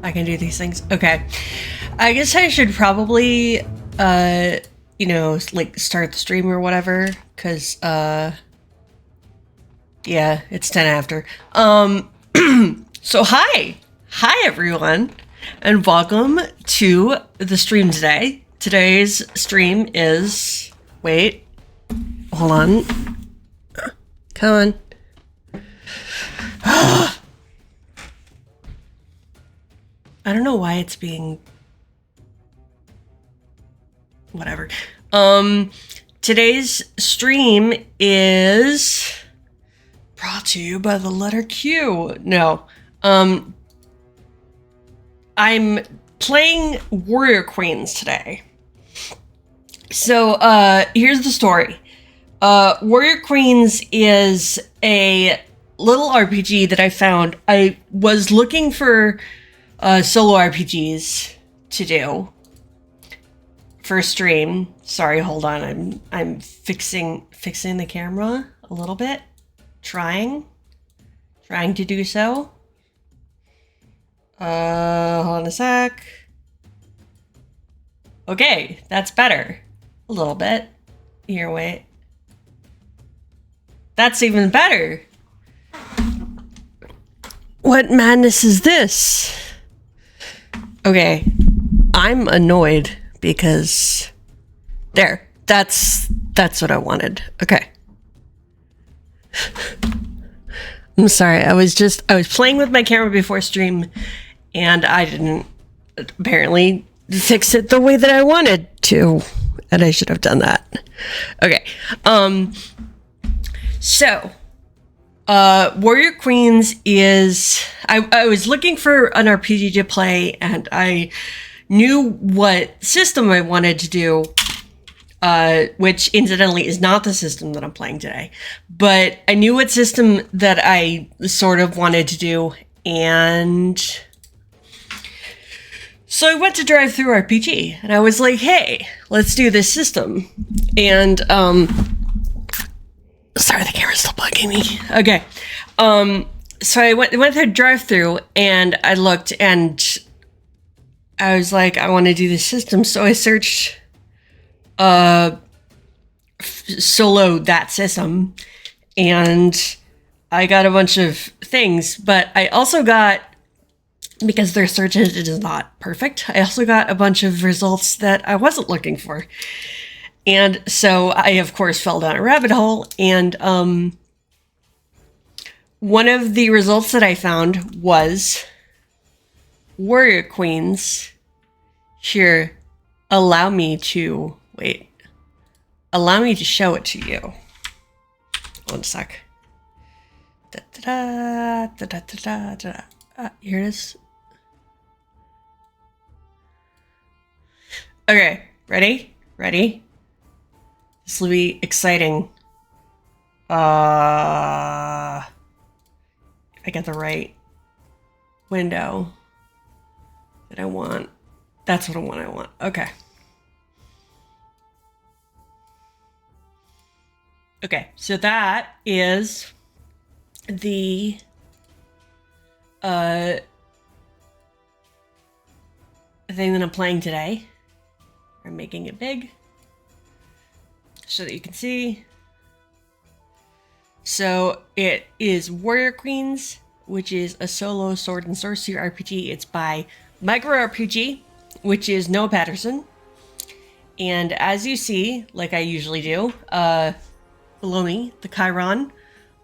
I can do these things. Okay. I guess I should probably, like start the stream or whatever. Because, yeah, it's 10 after. So hi. Hi, everyone. And welcome to the stream today. Today's stream is... Wait. Hold on. Come on. I don't know why it's being... Whatever. Today's stream is... brought to you by the letter Q. No. I'm playing Warrior Queens today. So, here's the story. Warrior Queens is a little RPG that I found. I was looking for solo RPGs to do for stream. Sorry, hold on. I'm fixing the camera a little bit. Trying to do so. Hold on a sec. Okay, that's better. A little bit. Here, wait. That's even better. What madness is this? Okay, I'm annoyed because there. That's what I wanted. Okay. I'm sorry. I was playing with my camera before stream, and I didn't apparently fix it the way that I wanted to, and I should have done that. Okay. So, Warrior Queens is... I was looking for an RPG to play, and I knew what system I wanted to do, which incidentally is not the system that I'm playing today. But I knew what system that I sort of wanted to do, and... So I went to Drive Through RPG, and I was like, hey, let's do this system. And, sorry, the camera's still bugging me. Okay. So I went to Drive Through, and I looked, and I was like, I want to do this system. So I searched solo that system, and I got a bunch of things, but I also got, because their search engine is not perfect, I also got a bunch of results that I wasn't looking for. And so I, of course, fell down a rabbit hole, and one of the results that I found was Warrior Queens. Here, allow me to show it to you. One sec. Here it is. Okay, ready? This will be exciting. If I get the right window that I want. That's what I want. Okay. Okay, so that is the thing that I'm playing today. I'm making it big so that you can see. So it is Warrior Queens, which is a solo sword and sorcery RPG. It's by Micro RPG, which is Noah Patterson. And as you see, like I usually do, below me, the Chiron,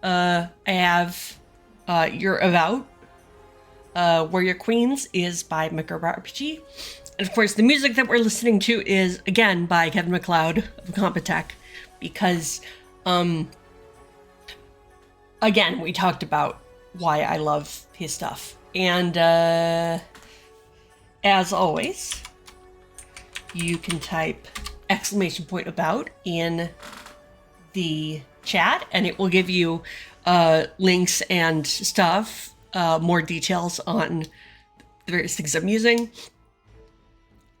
I have Your About. Warrior Queens is by Micro RPG. And of course, the music that we're listening to is, again, by Kevin MacLeod of Compotech, because, again, we talked about why I love his stuff. And, as always, you can type !about in the chat, and it will give you links and stuff, more details on the various things I'm using.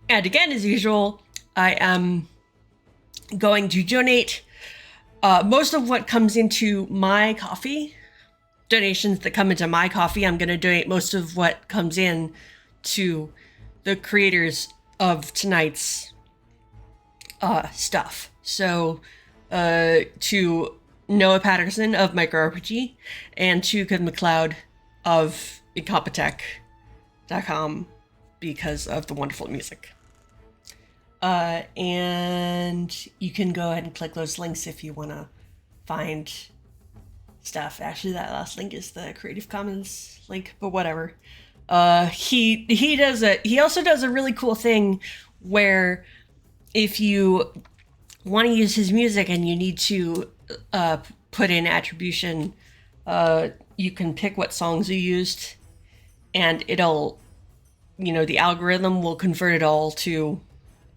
And again, as usual, I am going to donate most of what comes into my coffee. Donations that come into my coffee, I'm going to donate most of what comes in to the creators of tonight's stuff. So to Noah Patterson of MicroRPG and to MacLeod of Incompetech.com because of the wonderful music. And you can go ahead and click those links if you want to find stuff. Actually, that last link is the Creative Commons link, but whatever. He also does a really cool thing where if you want to use his music and you need to put in attribution, you can pick what songs you used, and it'll, the algorithm will convert it all to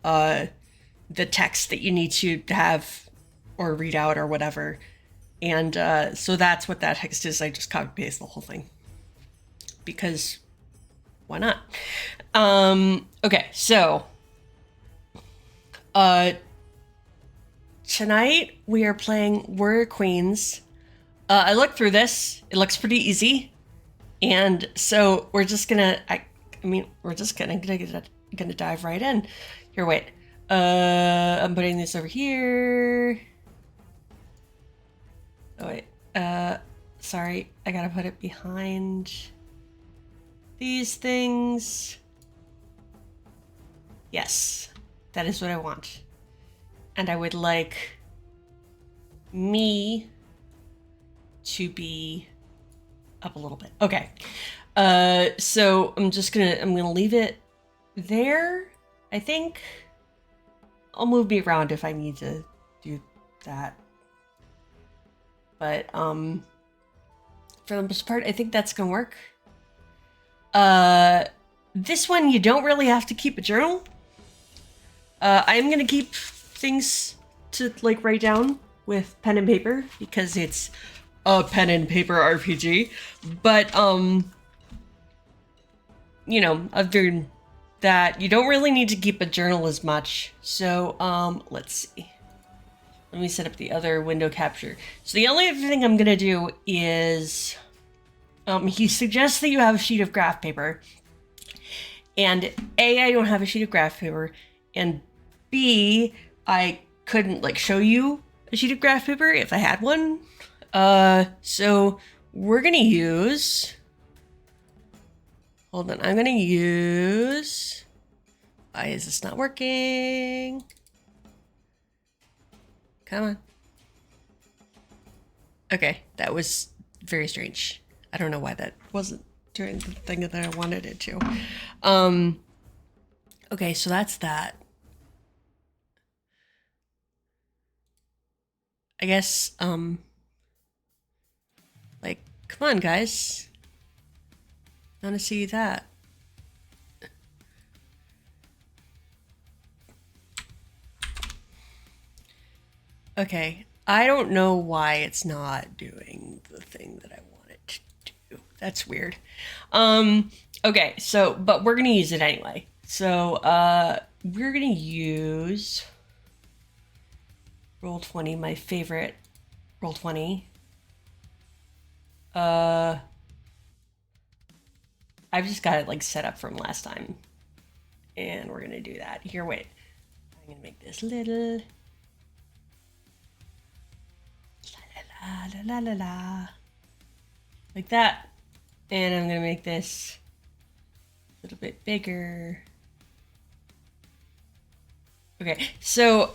the text that you need to have or read out or whatever. And so that's what that text is. I just copy paste the whole thing because why not? Okay, so tonight we are playing Warrior Queens. I looked through this. It looks pretty easy, and so we're just gonna. We're just gonna dive right in. Here, wait. I'm putting this over here. Oh wait. Sorry, I gotta put it behind these things. Yes, that is what I want. And I would like me to be up a little bit. Okay. So I'm gonna leave it there, I think. I'll move me around if I need to do that. But for the most part, I think that's gonna work. This one you don't really have to keep a journal. I'm gonna keep things to write down with pen and paper because it's a pen and paper RPG. But other than that, you don't really need to keep a journal as much. So let's see. Let me set up the other window capture. So the only other thing I'm gonna do is he suggests that you have a sheet of graph paper. And A, I don't have a sheet of graph paper, and B, I couldn't show you a sheet of graph paper if I had one. So we're gonna use. Hold on, I'm gonna use. Why is this not working? Come on. Okay, that was very strange. I don't know why that wasn't doing the thing that I wanted it to. Okay, so that's that. I guess, come on, guys. I want to see that. Okay, I don't know why it's not doing the thing that I want it to do. That's weird. Okay, so, but we're gonna use it anyway. So, we're gonna use Roll20, my favorite Roll20. I've just got it set up from last time. And we're gonna do that. Here, wait. I'm gonna make this little. La la la la la. Like that. And I'm gonna make this a little bit bigger. Okay, so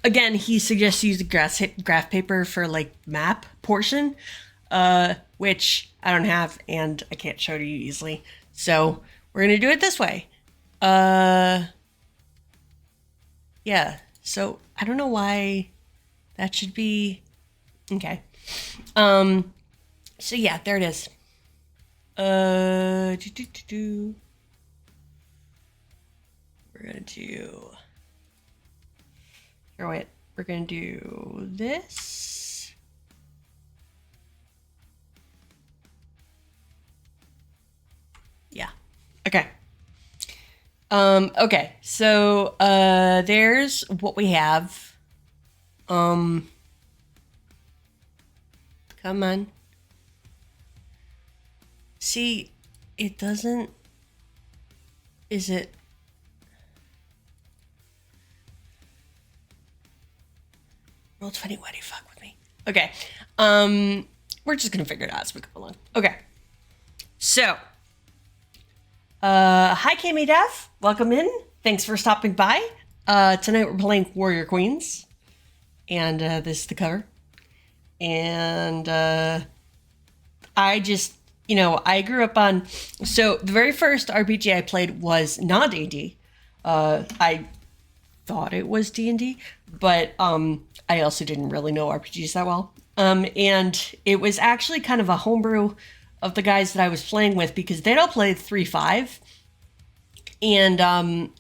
again, he suggests use the graph paper for map portion, which I don't have and I can't show to you easily. So we're gonna do it this way. Yeah. So I don't know why that should be okay. So yeah, there it is. We're gonna do. Here, wait. We're gonna do this. Yeah. Okay. Okay. So, there's what we have. Come on. See, it doesn't. is it? Roll 20, why do you fuck with me? Okay. We're just gonna figure it out as we go along. Okay. So, hi Kami Dev. Welcome in. Thanks for stopping by. Tonight we're playing Warrior Queens. And this is the cover. And I just, I grew up on... So the very first RPG I played was not D&D. I thought it was D&D, but I also didn't really know RPGs that well. And it was actually kind of a homebrew of the guys that I was playing with because they'd all played 3.5, and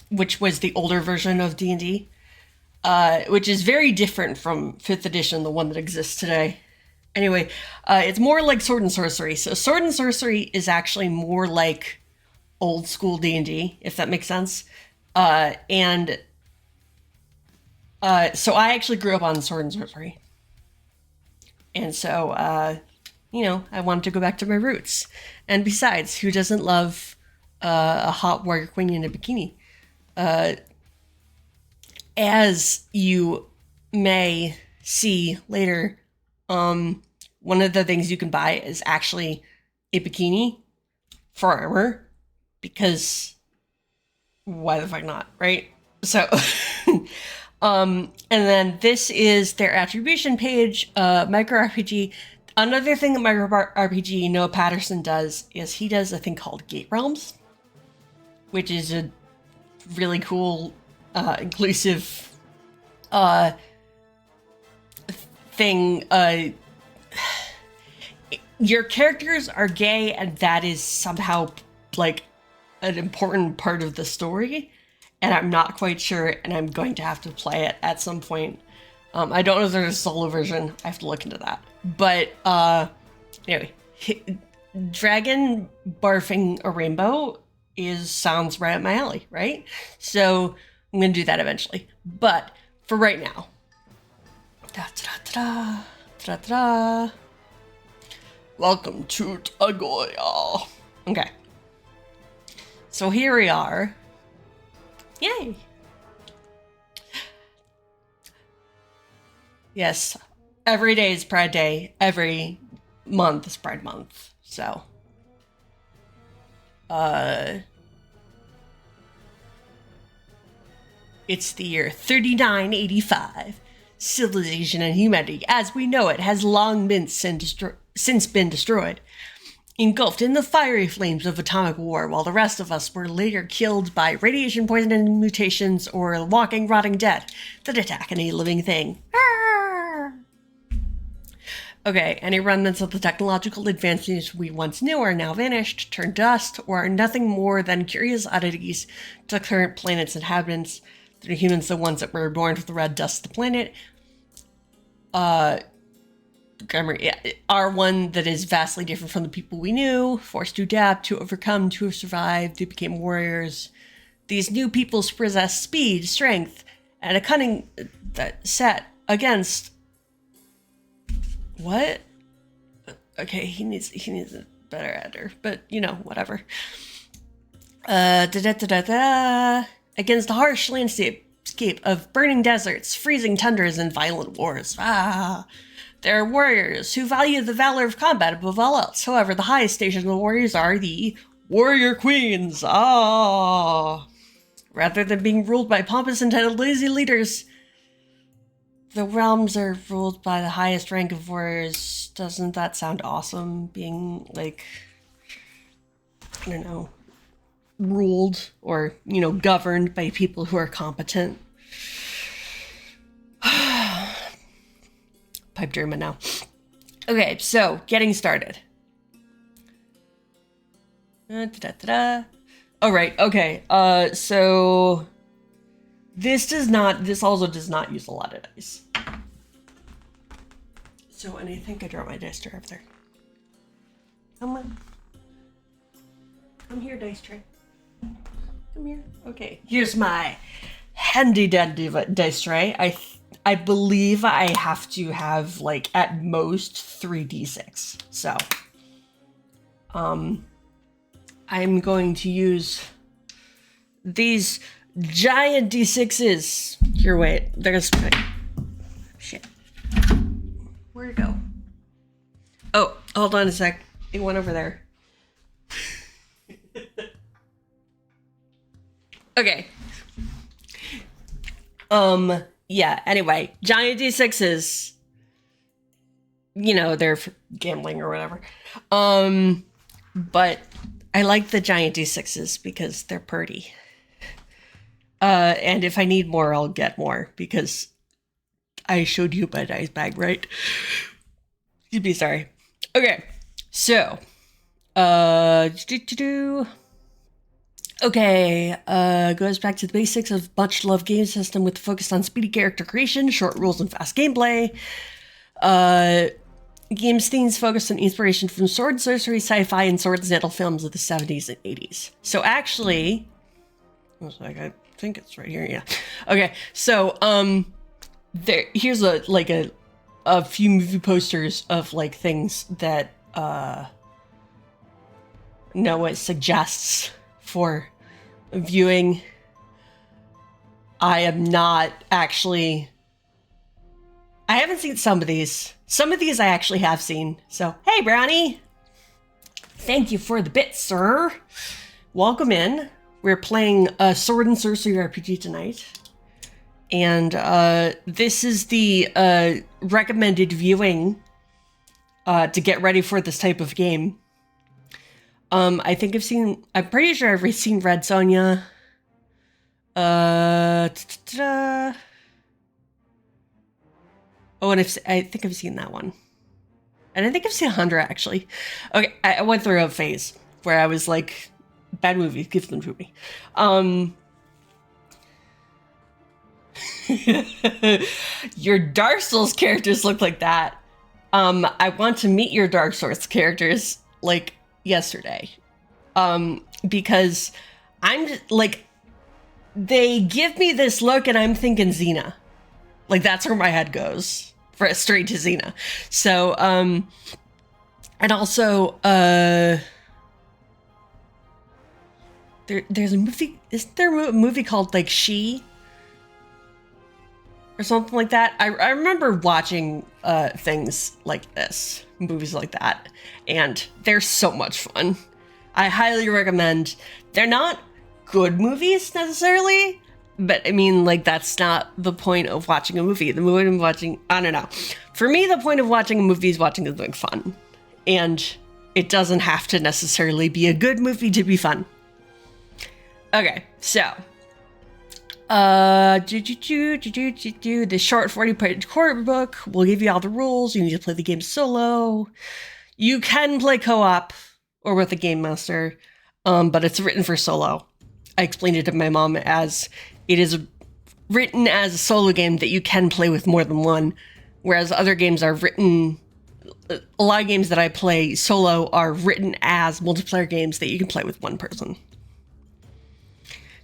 which was the older version of D&D, which is very different from 5th edition, the one that exists today. Anyway, it's more like Sword and Sorcery. So Sword and Sorcery is actually more like old school D&D, if that makes sense. So I actually grew up on Sword and Sorcery. And so, I wanted to go back to my roots. And besides, who doesn't love a hot warrior queen in a bikini? As you may see later, one of the things you can buy is actually a bikini for armor, because why the fuck not, right? So, and then this is their attribution page, micro RPG. Another thing that micro RPG Noah Patterson does is he does a thing called Gate Realms, which is a really cool, inclusive, thing. Your characters are gay, and that is somehow like an important part of the story. And I'm not quite sure, and I'm going to have to play it at some point. I don't know if there's a solo version. I have to look into that. But anyway, dragon barfing a rainbow sounds right up my alley, right? So I'm going to do that eventually. But for right now, welcome to Tagoya. Okay. So here we are. Yay! Yes, every day is Pride Day. Every month is Pride Month. So, it's the year 3985. Civilization and humanity, as we know it, has long been since been destroyed, engulfed in the fiery flames of atomic war, while the rest of us were later killed by radiation poisoning mutations or walking, rotting dead that attack any living thing. Okay, any remnants of the technological advances we once knew are now vanished, turned dust, or are nothing more than curious oddities to current planet's inhabitants. The humans, the ones that were born from the red dust of the planet, are one that is vastly different from the people we knew, forced to adapt, to overcome, to have survived, they became warriors. These new peoples possess speed, strength, and a cunning that set against... What? Okay, he needs a better editor, but, whatever. Against the harsh landscape of burning deserts, freezing tundras, and violent wars. There are warriors who value the valor of combat above all else. However, the highest station of the warriors are the warrior queens. Rather than being ruled by pompous, entitled, lazy leaders, the realms are ruled by the highest rank of warriors. Doesn't that sound awesome? Being, like, I don't know, ruled or, governed by people who are competent. Pipe German now. Okay, so getting started. All right, okay. So this also does not use a lot of dice. So, and I think I dropped my dice tray up there. Come on. Come here, dice tray. Come here. Okay, here's my handy dandy dice tray. I believe I have to have, like, at most 3d6. So, I'm going to use these giant D6s. Here, wait. There's... Shit. Where'd it go? Oh, hold on a sec. It went over there. Okay. Yeah, anyway. Giant D6s. You know, they're for gambling or whatever. But I like the giant D6s because they're pretty. And if I need more, I'll get more because I showed you my dice bag, right? You'd be sorry. Okay, so, okay, goes back to the basics of much loved game system with focus on speedy character creation, short rules, and fast gameplay. Game's themes focused on inspiration from sword and sorcery, sci-fi, and sword and metal films of the 70s and 80s. So actually, I think it's right here, yeah. Okay, so, here's a few movie posters of, like, things that, Noah suggests for viewing. I am not actually... I haven't seen some of these. Some of these I actually have seen. So, hey, Brownie! Thank you for the bit, sir. Welcome in. We're playing a sword and sorcery RPG tonight. And this is the recommended viewing to get ready for this type of game. I'm pretty sure I've seen Red Sonja. Oh, and I think I've seen that one. And I think I've seen 100, actually. Okay, I went through a phase where I was like, bad movies, give them to me. Your Dark Souls characters look like that. I want to meet your Dark Souls characters, like, yesterday. Because I'm just, like, they give me this look and I'm thinking Xena. Like, that's where my head goes. Straight to Xena. So, and also, there's a movie, isn't there a movie called, like, She? Or something like that? I remember watching, things like this, movies like that, and they're so much fun. I highly recommend. They're not good movies, necessarily, but I mean, like, that's not the point of watching a movie. The point of watching, I don't know. For me, the point of watching a movie is watching something fun. And it doesn't have to necessarily be a good movie to be fun. Okay, so. The short 40-page core book will give you all the rules. You need to play the game solo. You can play co-op or with a game master, but it's written for solo. I explained it to my mom as it is written as a solo game that you can play with more than one, whereas other games are written... A lot of games that I play solo are written as multiplayer games that you can play with one person.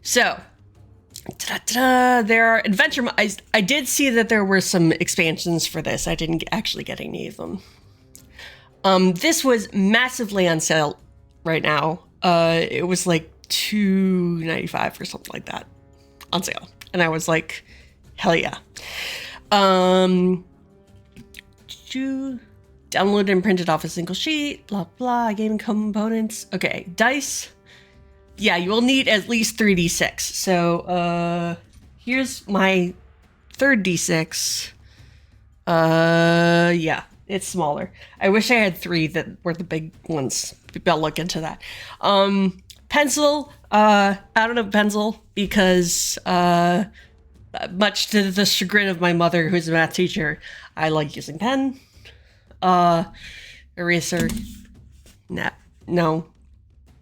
So, there are adventure... I did see that there were some expansions for this. I didn't actually get any of them. This was massively on sale right now. It was like $2.95 or something like that on sale, and I was like, hell yeah. Downloaded and printed off a single sheet, blah blah, gaming components. Okay, dice. Yeah, you will need at least 3d6. So here's my third d6. Yeah, it's smaller. I wish I had 3 that were the big ones. Maybe I'll look into that. Pencil, I don't have a pencil because, much to the chagrin of my mother, who's a math teacher, I like using pen. Eraser, no,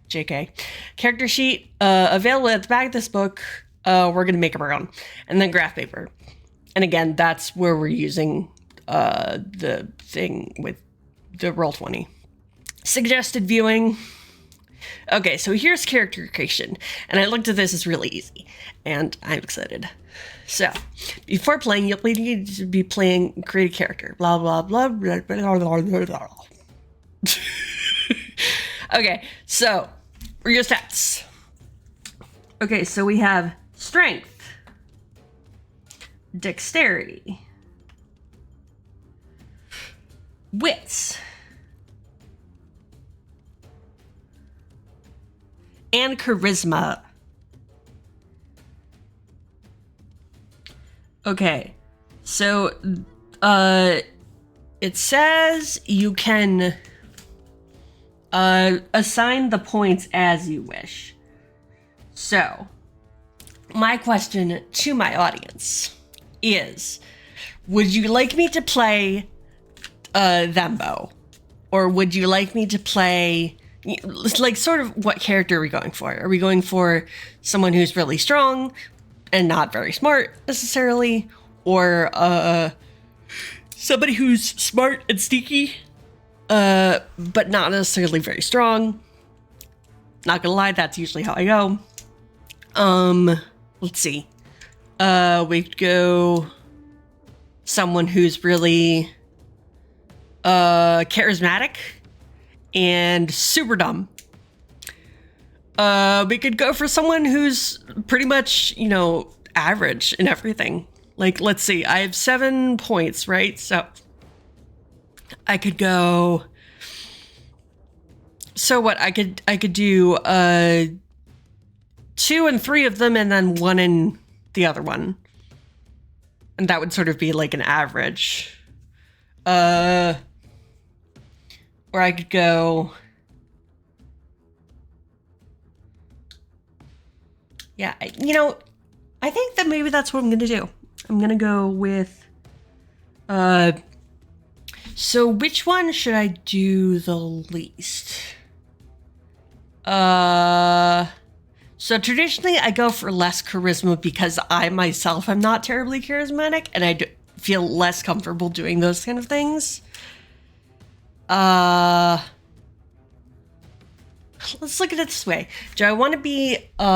JK. Character sheet, available at the back of this book. We're gonna make up our own. And then graph paper. And again, that's where we're using, the thing with the Roll20. Suggested viewing. Okay, so here's character creation, and I looked at this, it's really easy, and I'm excited. So, before playing, you'll need to be create a character, blah, blah, blah, blah, blah, blah, blah, blah. Okay, so, your stats. Okay, so we have strength, dexterity, wits, and charisma. Okay, so it says you can assign the points as you wish. So, my question to my audience is, would you like me to play Thembo? Or would you like me to play, like, sort of what character are we going for? Are we going for someone who's really strong and not very smart necessarily? Or somebody who's smart and sneaky, but not necessarily very strong? Not gonna lie, that's usually how I go. Let's see. We could go someone who's really charismatic and super dumb. We could go for someone who's pretty much, you know, average in everything. Like, let's see, I have 7 points, right? So I could go. So what? I could do 2 and 3 of them, and then 1 in the other one, and that would sort of be like an average. Or I could go. Yeah, you know, I think that maybe that's what I'm gonna do. I'm gonna go with. So which one should I do the least? So traditionally I go for less charisma because I myself am not terribly charismatic and I feel less comfortable doing those kind of things. Let's look at it this way. Do I want to be, do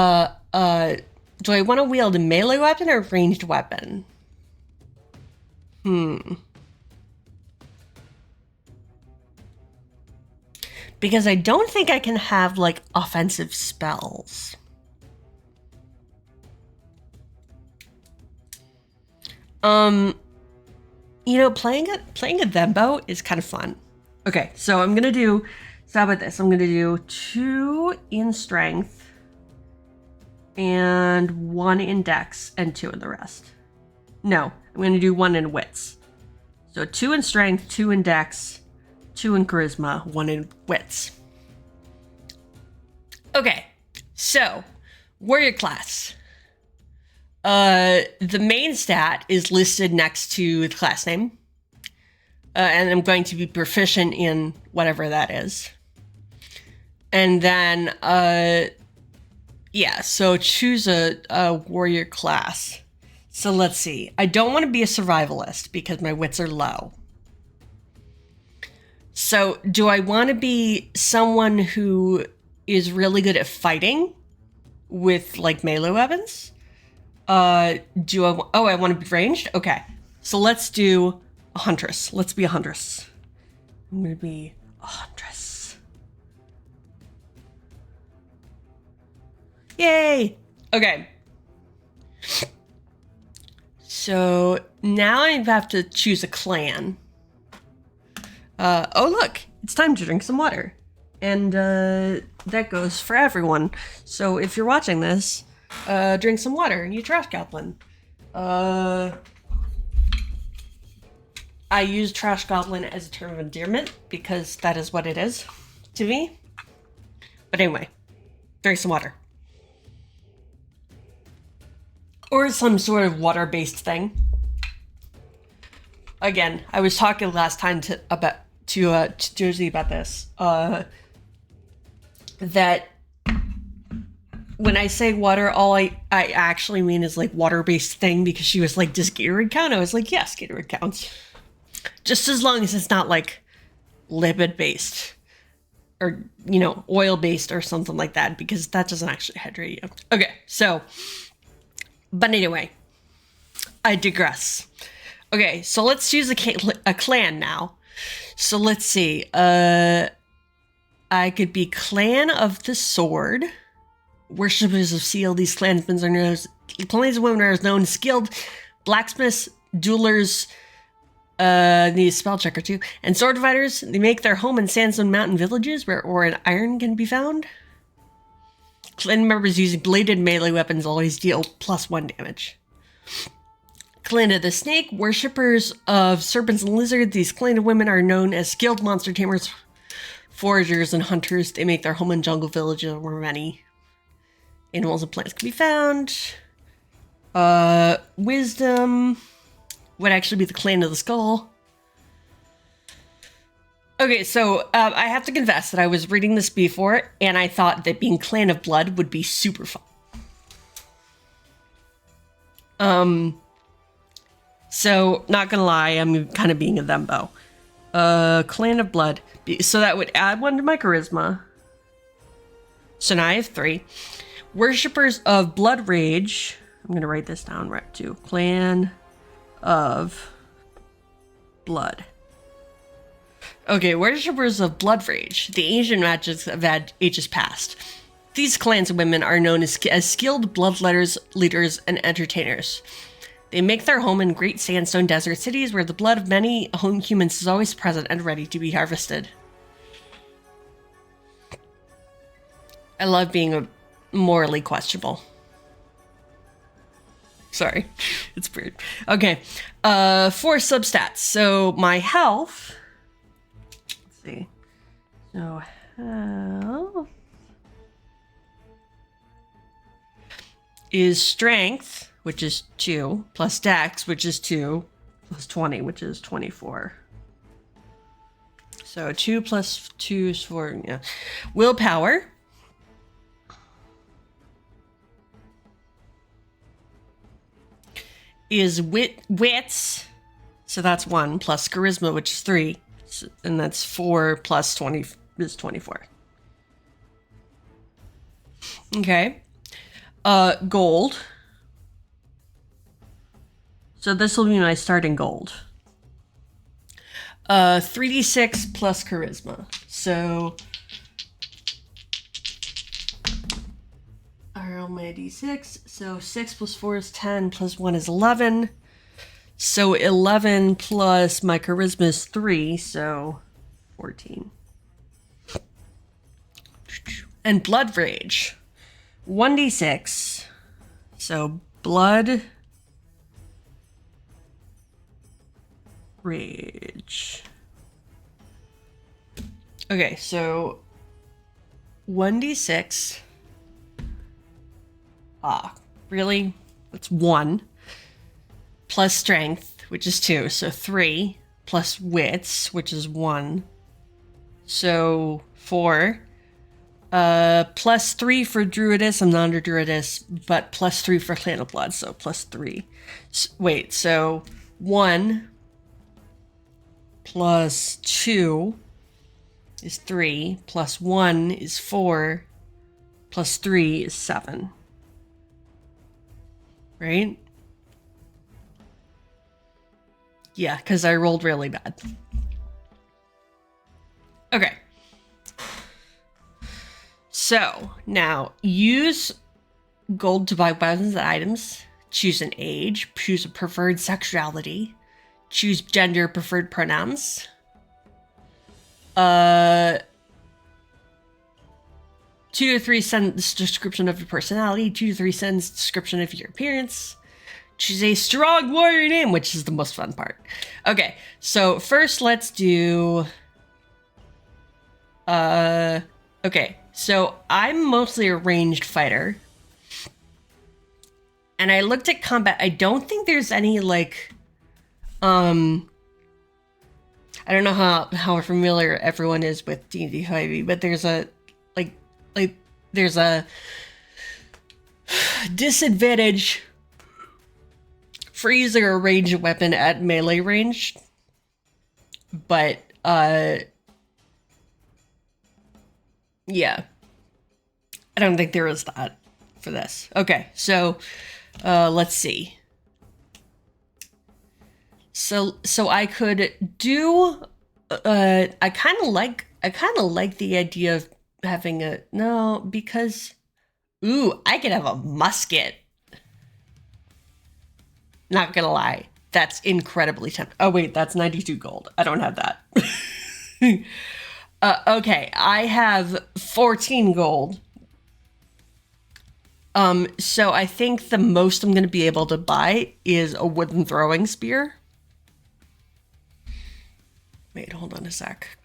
I want to wield a melee weapon or a ranged weapon? Because I don't think I can have, like, offensive spells. You know, playing a Thembo is kind of fun. Okay, so I'm gonna do, so how about this? I'm gonna do 2 in strength and 1 in dex and 2 in the rest. No, I'm gonna do 1 in wits. So 2 in strength, 2 in dex, 2 in charisma, 1 in wits. Okay, so warrior class. The main stat is listed next to the class name. And I'm going to be proficient in whatever that is. And then, yeah, so choose a warrior class. So let's see. I don't want to be a survivalist because my wits are low. So do I want to be someone who is really good at fighting with, like, melee weapons? I want to be ranged? Okay. So let's do a huntress. Let's be a huntress. I'm going to be a huntress. Yay! Okay. So now I have to choose a clan. Oh look, it's time to drink some water. And that goes for everyone. So if you're watching this, drink some water and you trash goblin. I use trash goblin as a term of endearment because that is what it is to me. But anyway, drink some water. Or some sort of water-based thing. Again, I was talking last time to Josie about this. That when I say water, all I actually mean is, like, water-based thing, because she was like, does Gatorade count? I was like, yes, Gatorade counts. Just as long as it's not, like, lipid-based or, you know, oil-based or something like that, because that doesn't actually hydrate you. Okay, so, but anyway, I digress. Okay, so let's choose a clan now. So let's see. I could be Clan of the Sword. Worshippers of Seal, these clansmen are known as skilled blacksmiths, jewelers, need a spell checker too, and sword fighters. They make their home in sandstone mountain villages where ore and iron can be found. Clan members using bladed melee weapons always deal +1 damage. Clan of the Snake, worshippers of serpents and lizards. These clan of women are known as skilled monster tamers, foragers, and hunters. They make their home in jungle villages where many animals and plants can be found. Wisdom would actually be the Clan of the Skull. Okay, so I have to confess that I was reading this before, and I thought that being Clan of Blood would be super fun. So, not gonna lie, I'm kind of being a thembo. Clan of Blood. So that would add 1 to my charisma. So now I have 3. Worshippers of Blood Rage. I'm gonna write this down right too. Clan of Blood. Okay, worshippers of Blood Rage, the ancient magics of ages past. These clans of women are known as skilled bloodletters, leaders, and entertainers. They make their home in great sandstone desert cities where the blood of many home humans is always present and ready to be harvested. I love being morally questionable. Sorry, it's weird. Okay, 4 substats. So my health... See. So health is strength, which is 2, plus dex, which is 2, plus 20, which is 24. So 2 plus 2 is 4, yeah. Willpower is wits, so that's 1, plus charisma, which is 3. And that's 4 plus 20 is 24. Okay. Gold. So this will be my starting gold. 3d6 plus charisma. So I roll my d6. So 6 plus 4 is 10, plus 1 is 11. So 11 plus my charisma is 3, so 14. And Blood Rage. 1d6. So Blood Rage. Okay, so 1d6. Really? That's 1. Plus strength, which is 2, so 3, plus wits, which is 1, so 4, plus 3 for Druidess, I'm not under Druidess, but plus 3 for Clan of Blood, so plus 3. Wait, so 1 plus 2 is 3, plus 1 is 4, plus 3 is 7. Right? Yeah, because I rolled really bad. Okay. So, now, use gold to buy weapons and items. Choose an age. Choose a preferred sexuality. Choose gender preferred pronouns. 2 to 3 sentence description of your personality. 2 to 3 sentence description of your appearance. Choose a strong warrior name, which is the most fun part. Okay, so first let's do... okay, so I'm mostly a ranged fighter. And I looked at combat. I don't think there's any, like... I don't know how familiar everyone is with D&D 5e, but there's a... there's a... disadvantage... for using a ranged weapon at melee range, but, yeah. I don't think there is that for this. Okay, so, let's see. So I could do, I kind of like the idea of having a, no, because Ooh, I could have a musket. Not gonna lie. That's incredibly tempting. Oh, wait, that's 92 gold. I don't have that. Okay, I have 14 gold. So I think the most I'm gonna be able to buy is a wooden throwing spear. Wait, hold on a sec.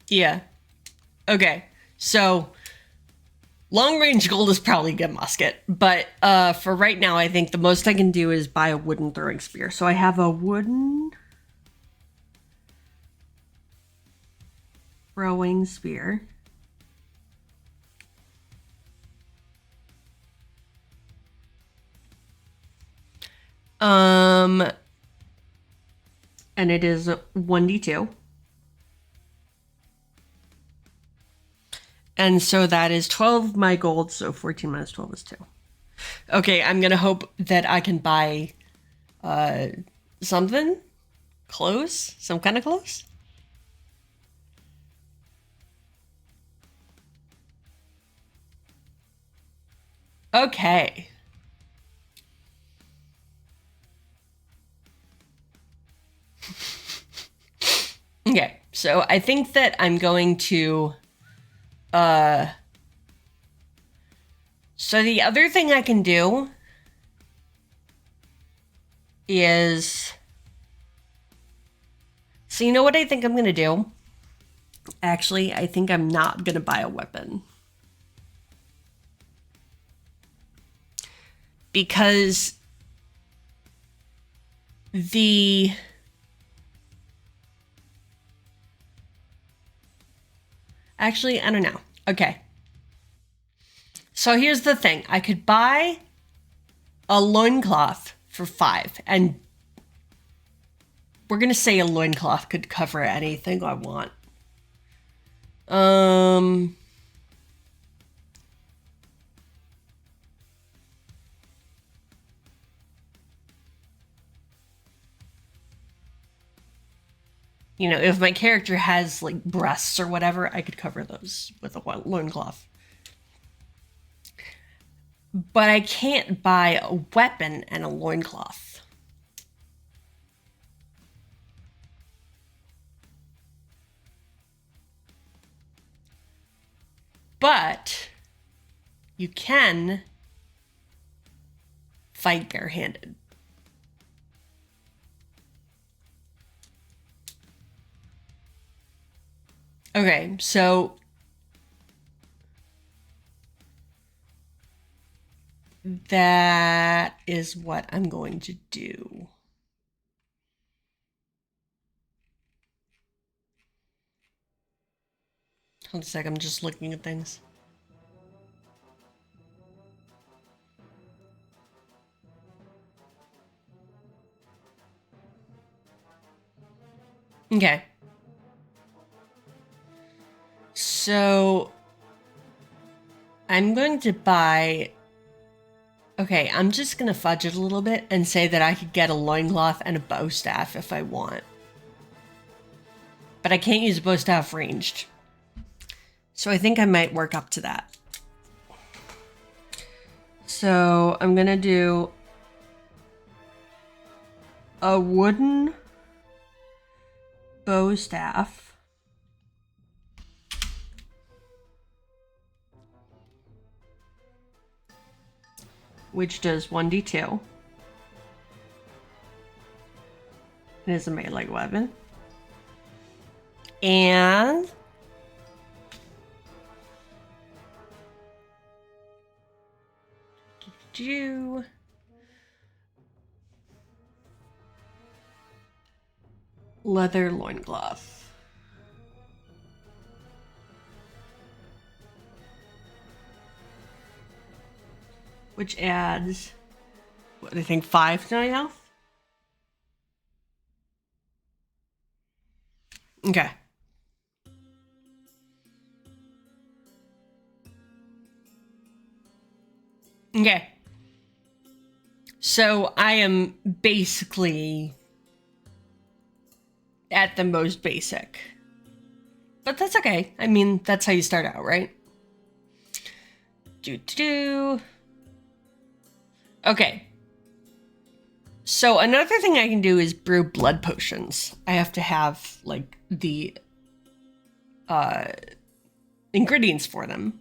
Yeah. Okay. So long range gold is probably a good musket, but for right now, I think the most I can do is buy a wooden throwing spear. So I have a wooden throwing spear. And it is 1d2. And so that is 12 my gold, so 14 minus 12 is 2. Okay, I'm gonna hope that I can buy something close, some kind of close. Okay. Okay, so I think that I'm going to so the other thing I can do is, so you know what I think I'm gonna do? Actually, I think I'm not gonna buy a weapon. Because actually, I don't know. Okay. So here's the thing. I could buy a loincloth for 5, and we're gonna say a loincloth could cover anything I want. You know, if my character has like breasts or whatever, I could cover those with a loincloth. But I can't buy a weapon and a loincloth. But you can fight barehanded. Okay, so that is what I'm going to do. Hold a sec, I'm just looking at things. Okay. So I'm going to buy. Okay, I'm just gonna fudge it a little bit and say that I could get a loincloth and a bow staff if I want. But I can't use a bow staff ranged. So I think I might work up to that. So I'm gonna do a wooden bow staff. Which does 1d2. It is a melee weapon. And do leather loincloth. Which adds, what, I think 5 to my health? Okay. Okay. So I am basically at the most basic. But that's okay. I mean, that's how you start out, right? Okay. So another thing I can do is brew blood potions. I have to have, like, the ingredients for them.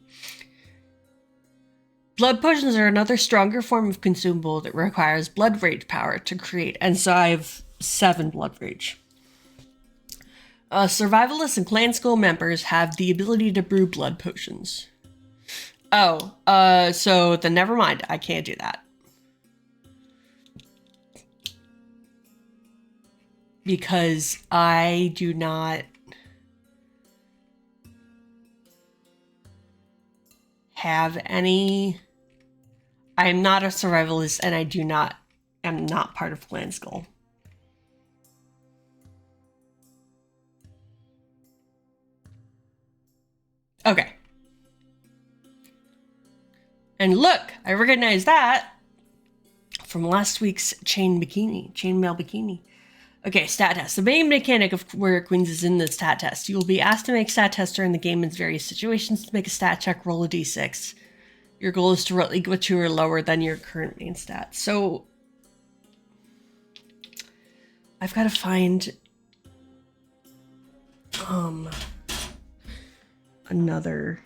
Blood potions are another stronger form of consumable that requires blood rage power to create, and so I have 7 blood rage. Survivalists and clan school members have the ability to brew blood potions. Oh, so then never mind. I can't do that. Because I do not have any. I am not a survivalist, and am not part of Clan Skull. Okay. And look, I recognize that from last week's chainmail bikini. Okay, stat test. The main mechanic of Warrior Queens is in the stat test. You will be asked to make stat tests during the game in various situations. To make a stat check, roll a d6. Your goal is to roll equal to or lower than your current main stat. So I've got to find another.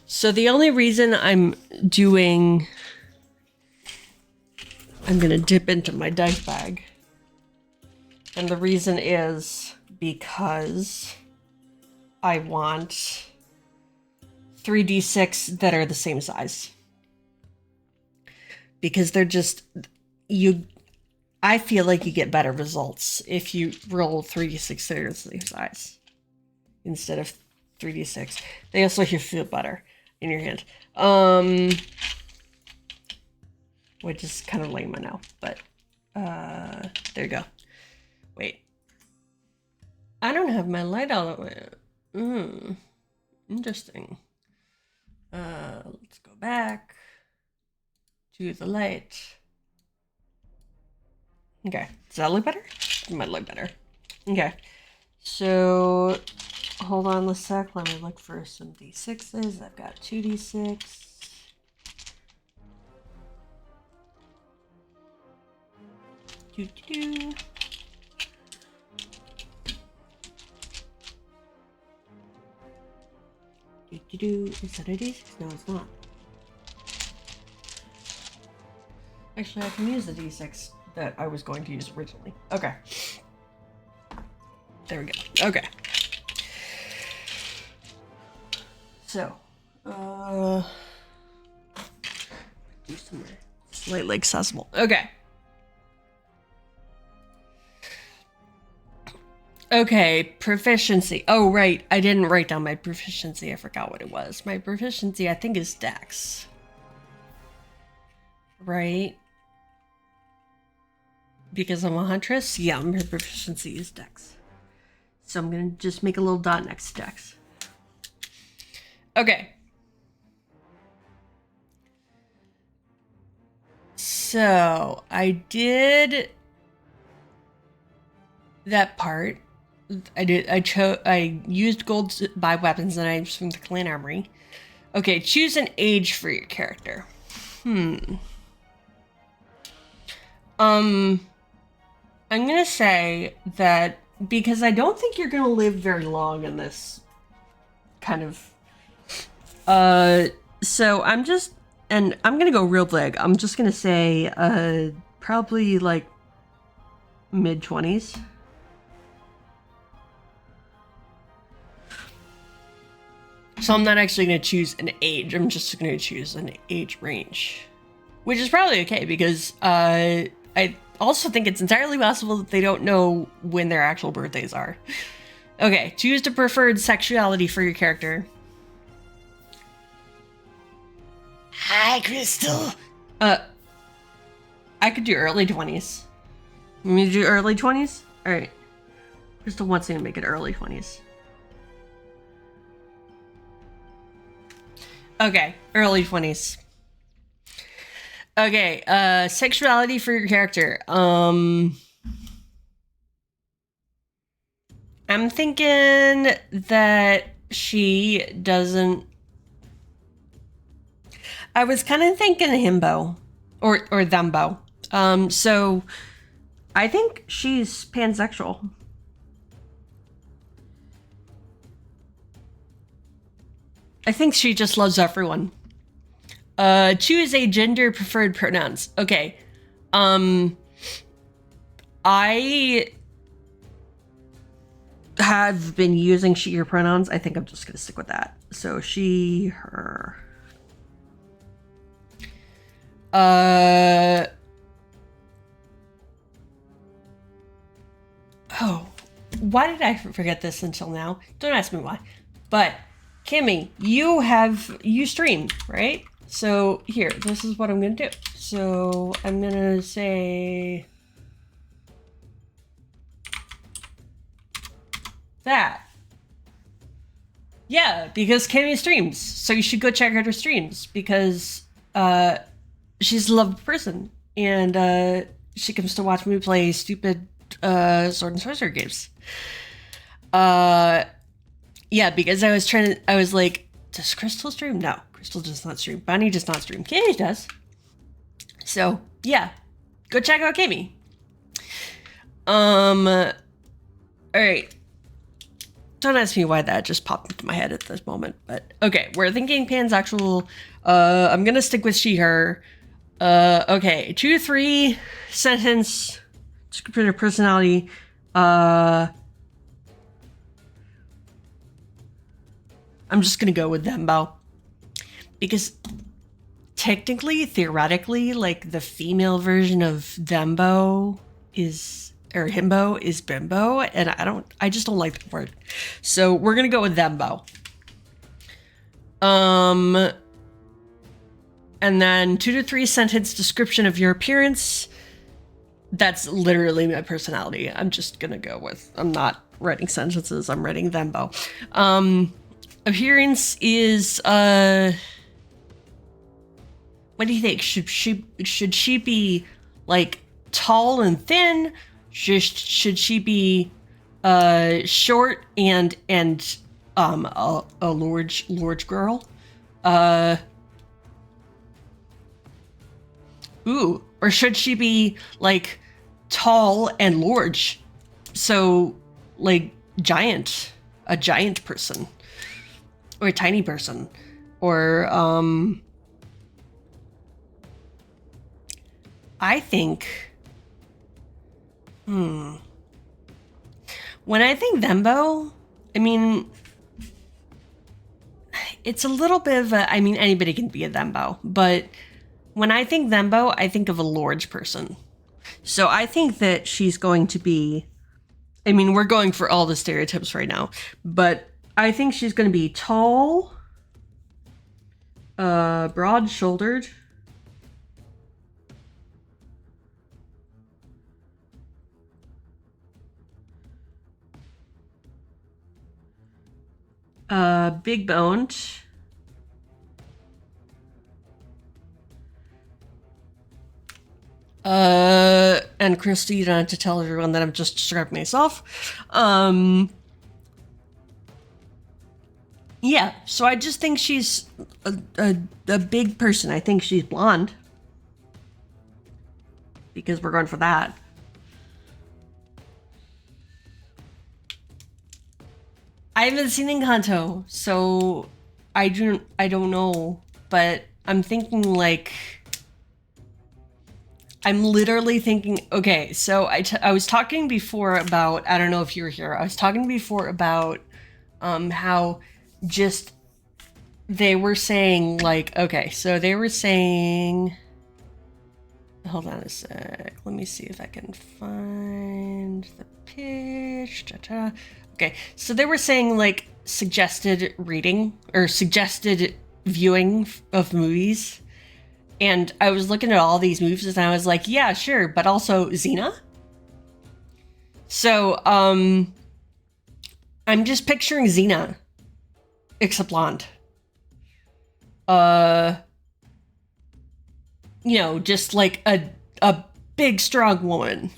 So the only reason I'm gonna dip into my dice bag. And the reason is because I want 3d6 that are the same size. Because they're just, I feel like you get better results if you roll 3d6 that are the same size instead of 3d6. They also feel better in your hand. Which is kind of lame, I know, but there you go. Wait. I don't have my light all the way. Interesting. Let's go back to the light. Okay, does that look better? It might look better. Okay, so hold on a sec. Let me look for some d6s. I've got 2d6. Is that a d6? No, it's not. Actually, I can use the d6 that I was going to use originally. Okay. There we go. Okay. So, do somewhere slightly accessible. Okay. Okay, proficiency. Oh, right. I didn't write down my proficiency. I forgot what it was. My proficiency, I think, is Dex. Right? Because I'm a huntress? Yeah, my proficiency is Dex. So I'm going to just make a little dot next to Dex. Okay. So, I did that part. I used gold to buy weapons and items from the clan armory. Okay, choose an age for your character. I'm gonna say that because I don't think you're gonna live very long in this kind of so I'm gonna go real big. I'm just gonna say probably like mid-20s. So I'm not actually going to choose an age. I'm just going to choose an age range. Which is probably okay because I also think it's entirely possible that they don't know when their actual birthdays are. Okay, choose the preferred sexuality for your character. Hi, Crystal. I could do early 20s. You mean to do early 20s? Alright. Crystal wants me to make it early 20s. Okay, early 20s. Okay, sexuality for your character. I'm thinking that she doesn't. I was kind of thinking himbo, or thembo. So I think she's pansexual. I think she just loves everyone. Choose a gender preferred pronouns. Okay. I have been using she, her pronouns. I think I'm just gonna stick with that. So she, her. Oh, why did I forget this until now? Don't ask me why. But Kimmy, you stream, right? So here, this is what I'm gonna do. So I'm gonna say that. Yeah, because Kimmy streams, so you should go check out her streams because she's a lovely person and she comes to watch me play stupid sword and sorcery games. Yeah, because I was like, does Crystal stream? No, Crystal does not stream. Bunny does not stream. Kimmy does. So yeah, go check out Kimmy. All right. Don't ask me why that just popped into my head at this moment, but okay, we're thinking pansexual. I'm gonna stick with she, her. Okay, 2 to 3 sentence description of personality. I'm just gonna go with thembo because technically, theoretically, like the female version of thembo is or himbo is bimbo, and I just don't like the word. So we're gonna go with thembo. And then 2 to 3 sentence description of your appearance. That's literally my personality. I'm just gonna go with, I'm not writing sentences, I'm writing thembo. Appearance is, what do you think? Should she be like tall and thin? Should she be short and a large girl? Ooh, or should she be like tall and large? So like a giant person or a tiny person or I think when I think thembo, I mean, it's a little bit of a, I mean, anybody can be a thembo, but when I think thembo, I think of a large person. So I think that she's going to be, I mean, we're going for all the stereotypes right now, but I think she's going to be tall, broad-shouldered, big boned, and Christy, you don't have to tell everyone that I'm just describing myself. Yeah, so I just think she's a big person. I think she's blonde because we're going for that. I haven't seen Encanto, so I don't know, but I'm thinking like I'm literally thinking, okay, so I was talking before about, I don't know if you were here, I was talking before about how just they were saying like, okay, so they were saying, hold on a sec, let me see if I can find the pitch. Ta-ta. Okay, so they were saying like suggested reading or suggested viewing of movies. And I was looking at all these movies and I was like, yeah, sure, but also Xena. So, I'm just picturing Xena, except blonde. you know, just like a big, strong woman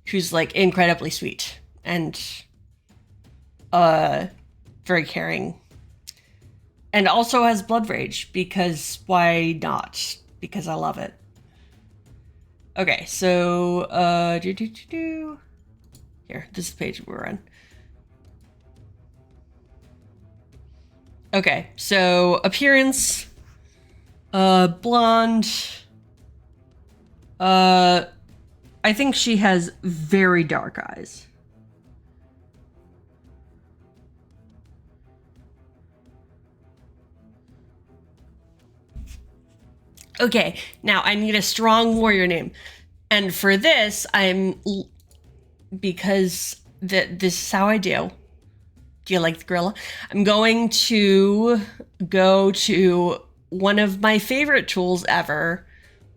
who's like incredibly sweet and very caring. And also has blood rage, because why not? Because I love it. Okay, so here, this is the page we're on. Okay, so appearance, blonde. I think she has very dark eyes. Okay, now I need a strong warrior name. And for this, because this is how I do. Do you like the gorilla? I'm going to go to one of my favorite tools ever,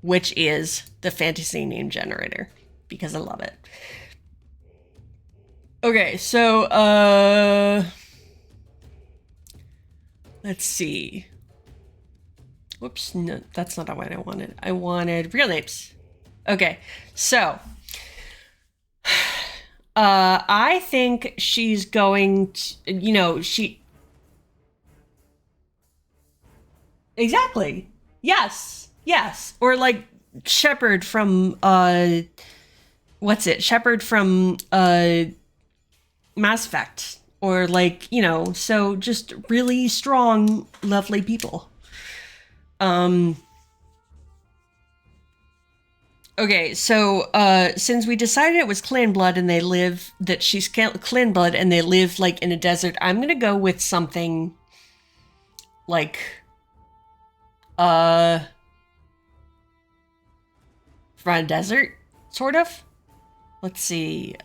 which is the fantasy name generator, because I love it. Okay, so, let's see. Whoops, no, that's not what I wanted. I wanted real names. Okay, so I think she's going to, you know, exactly. Yes. Or like Shepard from what's it? Shepard from Mass Effect, or like, you know, so just really strong, lovely people. Okay, so since we decided it was clan blood and she's clan blood and they live like in a desert, I'm gonna go with something like from a desert, sort of. Let's see.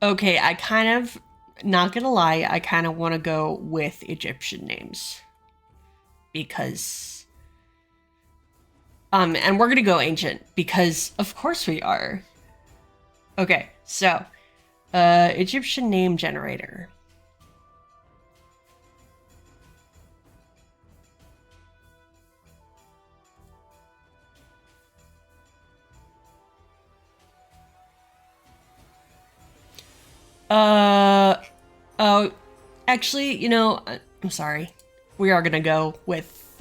Okay, I kind of, not gonna lie, I kind of want to go with Egyptian names. Because, and we're gonna go ancient, because of course we are. Okay, so, Egyptian name generator. Oh, actually, you know, I'm sorry. We are gonna go with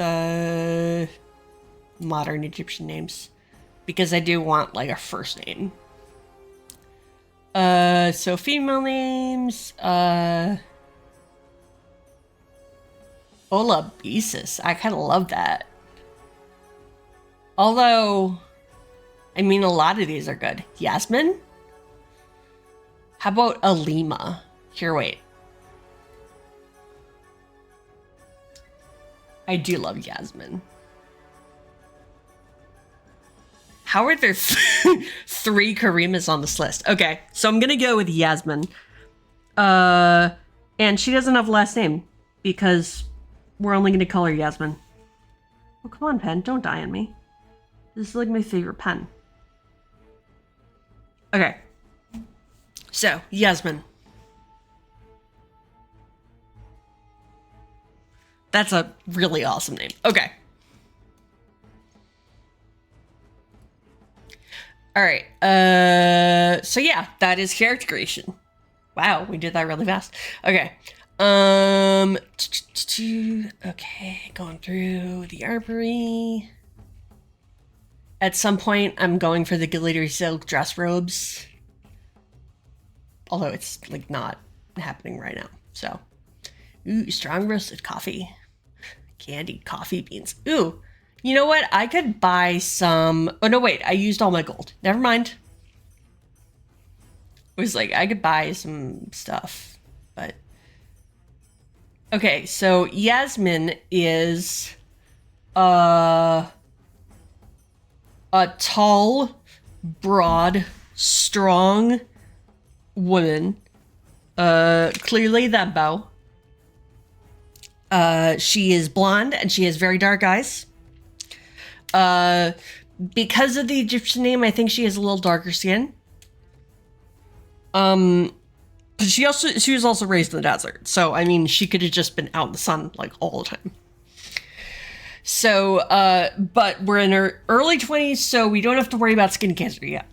modern Egyptian names, because I do want like a first name. So female names, Olabesis. I kind of love that. Although, I mean, a lot of these are good. Yasmin? How about Alima? Here, wait. I do love Yasmin. How are there 3 Karimas on this list? Okay, so I'm gonna go with Yasmin. And she doesn't have a last name, because we're only gonna call her Yasmin. Oh, come on, pen, don't die on me. This is like my favorite pen. Okay. So, Yasmin. That's a really awesome name. Okay. All right. So yeah, that is character creation. Wow, we did that really fast. Okay. Okay, going through the armory. At some point, I'm going for the glittery silk dress robes. Although it's like not happening right now. So, ooh, strong roasted coffee, candied coffee beans. Ooh, you know what? I could buy some. Oh no, wait! I used all my gold. Never mind. It was like I could buy some stuff, but okay. So Yasmin is a tall, broad, strong woman, clearly that bow. She is blonde and she has very dark eyes. Because of the Egyptian name, I think she has a little darker skin. she was also raised in the desert. So, I mean, she could have just been out in the sun, like, all the time. So, but we're in her early 20s, so we don't have to worry about skin cancer yet.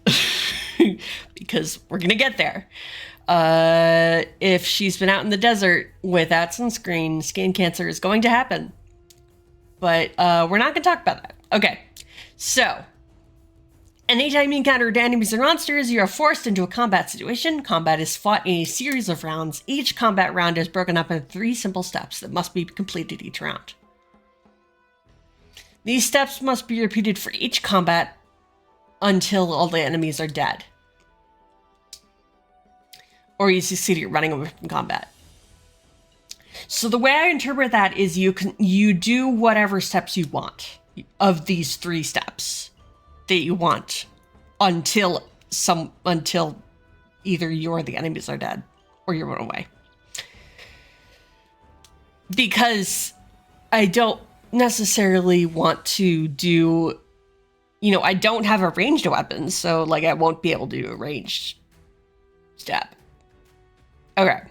Because we're going to get there. If she's been out in the desert without sunscreen, skin cancer is going to happen. But we're not going to talk about that. Okay, so anytime you encounter enemies or monsters, you are forced into a combat situation. Combat is fought in a series of rounds. Each combat round is broken up into 3 simple steps that must be completed each round. These steps must be repeated for each combat until all the enemies are dead. Or you succeed at running away from combat. So the way I interpret that is you do whatever steps you want of these 3 steps that you want until either you or the enemies are dead or you run away. Because I don't necessarily want to do, I don't have a ranged weapon, so like I won't be able to do a ranged step. Okay.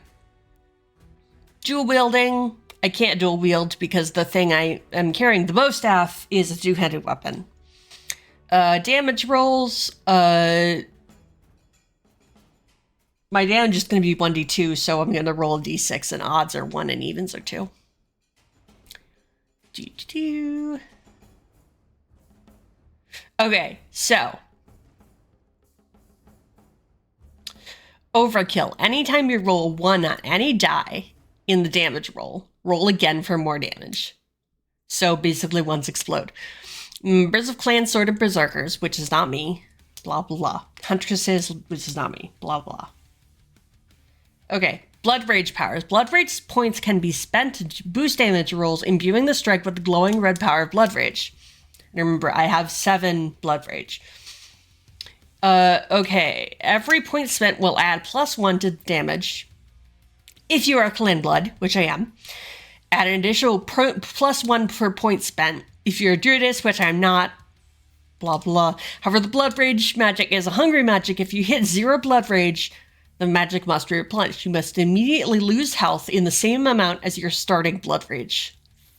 Dual wielding. I can't dual wield because the thing I am carrying, the bow staff, is a 2-handed weapon. Damage rolls. My damage is going to be 1d2, so I'm going to roll a d6, and odds are 1 and evens are 2. Okay, so overkill. Anytime you roll 1 on any die in the damage roll again for more damage. So basically ones explode. Members of Clan Sword of Berserkers, which is not me, blah blah. Huntresses, which is not me, blah blah. Okay, Blood Rage powers. Blood Rage points can be spent to boost damage rolls, imbuing the strike with the glowing red power of Blood Rage. And remember, I have 7 Blood Rage. Okay, every point spent will add +1 to damage. If you are Clan Blood, which I am, add an additional +1 per point spent. If you're a Druidess, which I'm not, blah blah. However, the Blood Rage magic is a hungry magic. If you hit 0 Blood Rage, the magic must be replenished. You must immediately lose health in the same amount as your starting Blood Rage.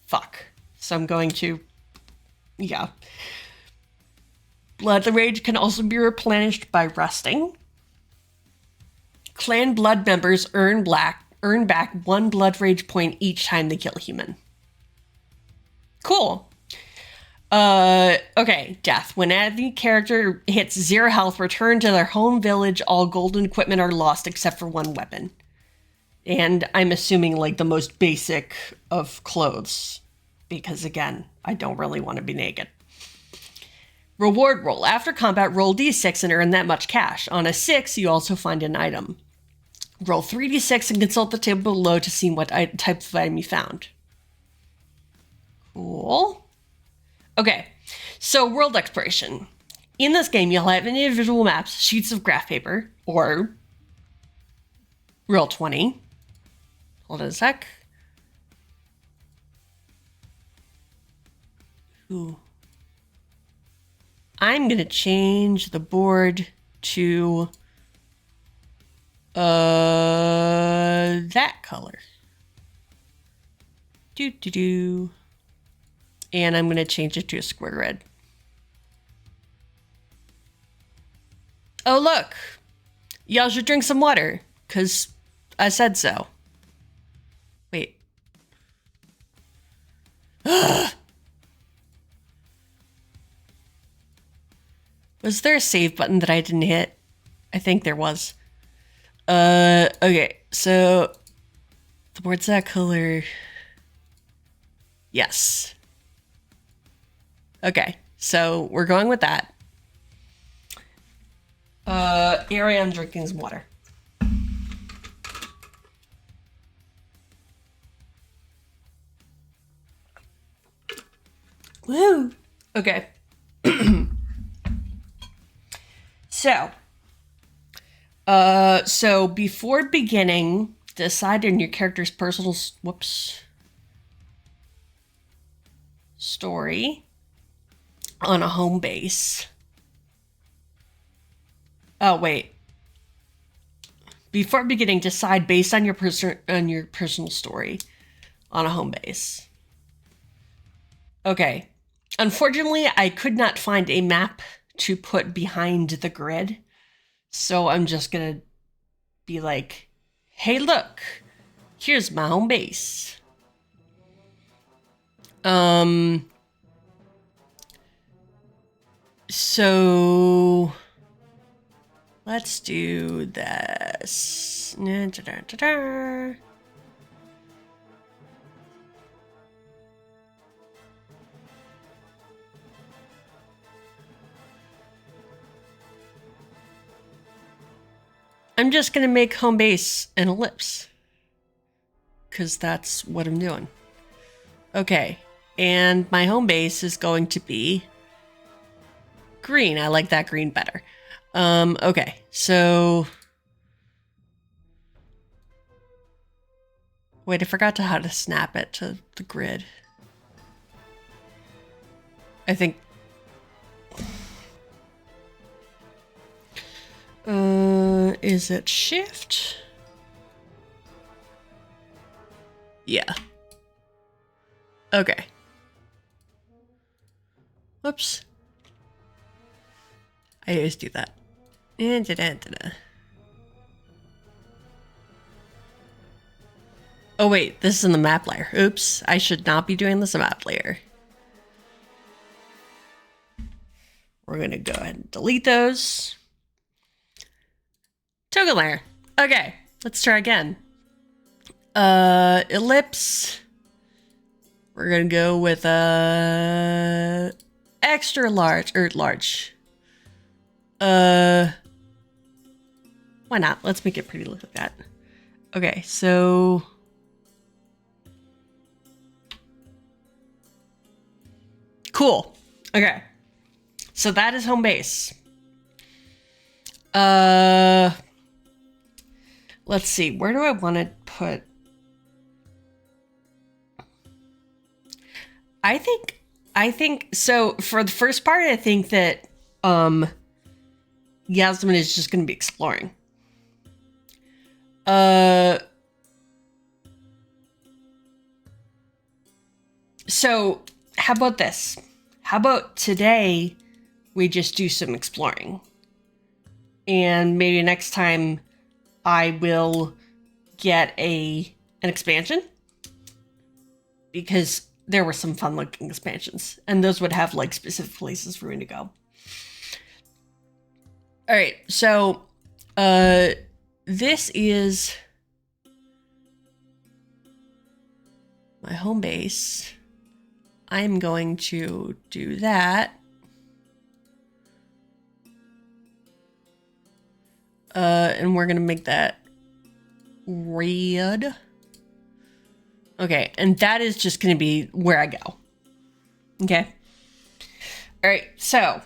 Fuck. So I'm going to... yeah. Blood Rage can also be replenished by resting. Clan Blood members earn back 1 Blood Rage point each time they kill a human. Cool. Okay, death. When any character hits 0 health, return to their home village. All golden equipment are lost except for 1 weapon. And I'm assuming like the most basic of clothes. Because again, I don't really want to be naked. Reward roll. After combat, roll d6 and earn that much cash. On a 6, you also find an item. Roll 3d6 and consult the table below to see what type of item you found. Cool. Okay, so world exploration. In this game, you'll have individual maps, sheets of graph paper, or roll 20. Hold on a sec. Ooh. I'm going to change the board to that color. And I'm going to change it to a square red. Oh, look. Y'all should drink some water, because I said so. Wait. Was there a save button that I didn't hit? I think there was. Okay, so the board's that color. Yes. Okay, so we're going with that. Here I am drinking some water. Woo! Okay. So before beginning, decide on your character's personal story on a home base. Oh, wait. Before beginning, decide based on your personal story on a home base. Okay. Unfortunately, I could not find a map to put behind the grid. So I'm just going to be like, hey, look, here's my home base. So let's do this. I'm just going to make home base an ellipse, because that's what I'm doing. Okay, and my home base is going to be green. I like that green better. Okay, so... Wait, I forgot how to snap it to the grid. I think... is it shift? Yeah. Okay. Whoops. I always do that. Oh wait, this is in the map layer. Oops, I should not be doing this in map layer. We're gonna go ahead and delete those. Token layer. Okay, let's try again. Ellipse. We're gonna go with extra large or large. Why not? Let's make it pretty like that. Okay, so cool. Okay. So that is home base. Let's see. Where do I want to put? I think so for the first part, I think that Yasmin is just going to be exploring. So how about this? How about today we just do some exploring? And maybe next time I will get an expansion, because there were some fun looking expansions and those would have like specific places for me to go. All right. So, this is my home base. I'm going to do that. And we're going to make that red. Okay, and that is just going to be where I go. Okay. All right, so.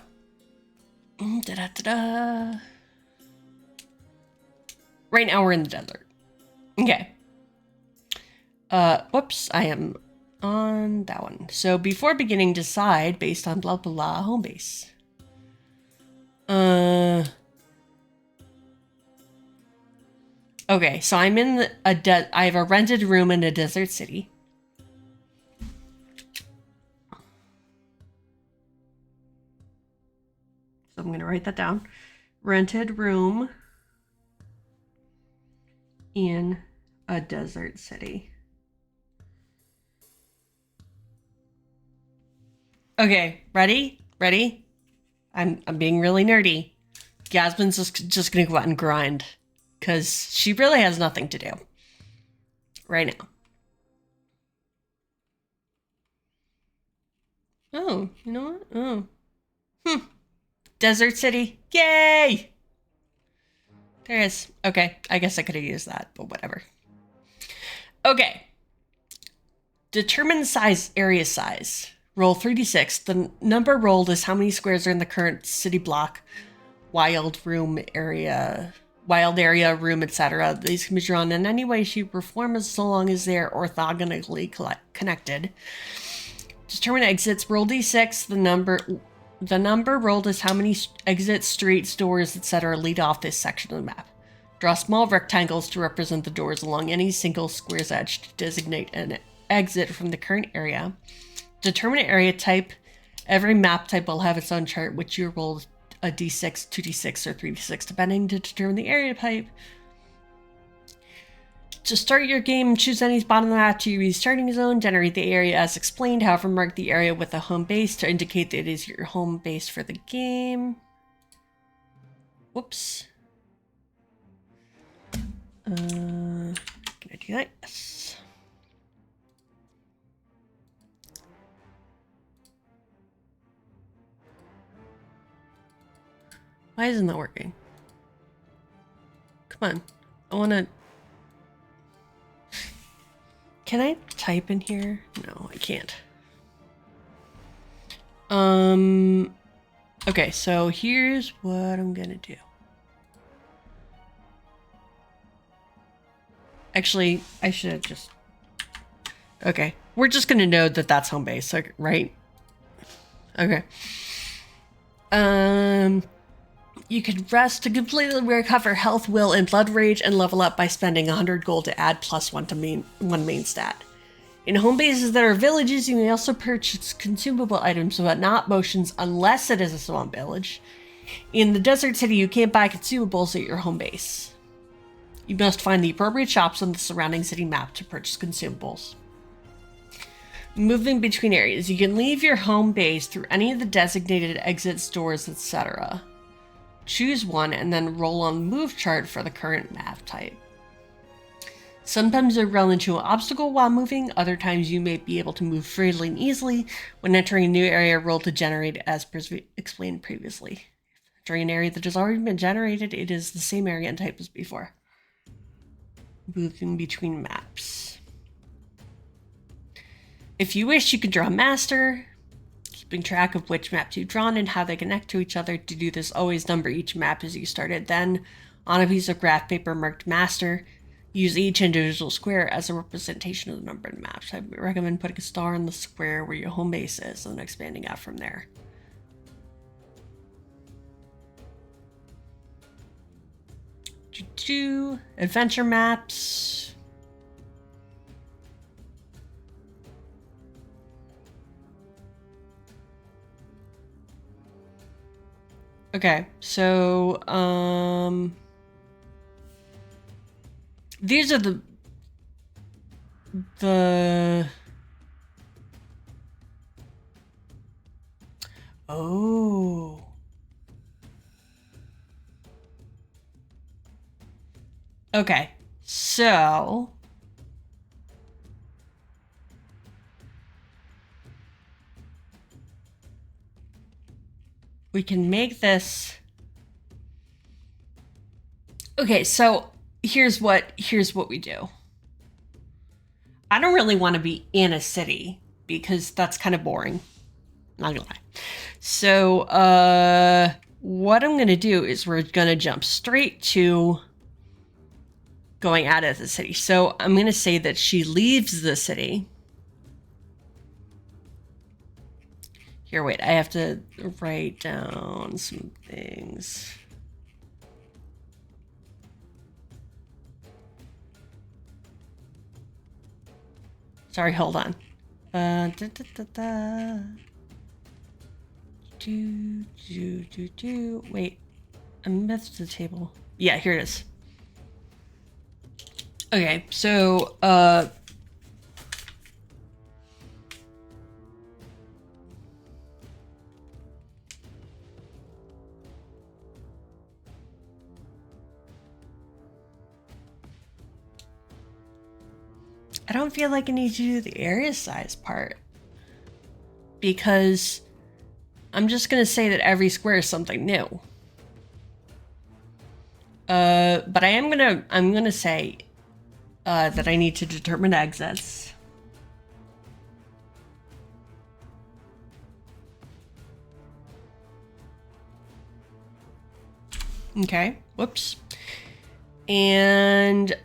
Right now we're in the desert. Okay. Whoops, I am on that one. So before beginning, decide based on blah, blah, blah, home base. Okay, so I'm in I have a rented room in a desert city. So I'm going to write that down. Rented room in a desert city. Okay, ready? Ready? I'm being really nerdy. Yasmin's just going to go out and grind, because she really has nothing to do right now. Oh, you know what? Oh. Desert City. Yay! There is. Okay, I guess I could have used that, but whatever. Okay. Determine size, area size. Roll 3d6. The number rolled is how many squares are in the current city block, wild area, room, etc. These can be drawn in any way, shape, or form as long as they're orthogonally connected. Determine exits. Roll d6. The number rolled is how many exits, streets, doors, etc. lead off this section of the map. Draw small rectangles to represent the doors along any single square's edge to designate an exit from the current area. Determine an area type. Every map type will have its own chart, which you roll a d6, 2d6, or 3d6, depending to determine the area type. To start your game, choose any spot on the map to use the starting zone. Generate the area as explained. However, mark the area with a home base to indicate that it is your home base for the game. Whoops. Can I do that? Yes. Why isn't that working? Come on. I want to... Can I type in here? No, I can't. Okay, so here's what I'm gonna do. Actually, I should have just... Okay, we're just gonna know that that's home base, right? Okay. You can rest to completely recover health, will, and blood rage, and level up by spending 100 gold to add +1 to one main stat. In home bases that are villages, you may also purchase consumable items, but not potions unless it is a swamp village. In the desert city, you can't buy consumables at your home base. You must find the appropriate shops on the surrounding city map to purchase consumables. Moving between areas, you can leave your home base through any of the designated exits, doors, etc. Choose one and then roll on the move chart for the current map type. Sometimes you'll run into an obstacle while moving, other times you may be able to move freely and easily. When entering a new area, roll to generate as explained previously. During an area that has already been generated, it is the same area and type as before. Moving between maps. If you wish, you can draw a master, keeping track of which maps you've drawn and how they connect to each other. To do this, always number each map as you started. Then, on a piece of graph paper marked master, use each individual square as a representation of the numbered maps. I recommend putting a star in the square where your home base is and expanding out from there. Adventure maps. Okay, so these are the oh. Okay, so we can make this. Okay, so here's what we do. I don't really want to be in a city because that's kind of boring. Not gonna lie. So what I'm gonna do is we're gonna jump straight to going out of the city. So I'm gonna say that she leaves the city. Here, wait, I have to write down some things. Sorry, hold on. Wait, I missed the table. Yeah, here it is. Okay, so, I don't feel like I need to do the area size part because I'm just going to say that every square is something new. But I'm going to say that I need to determine exits. Okay, whoops. And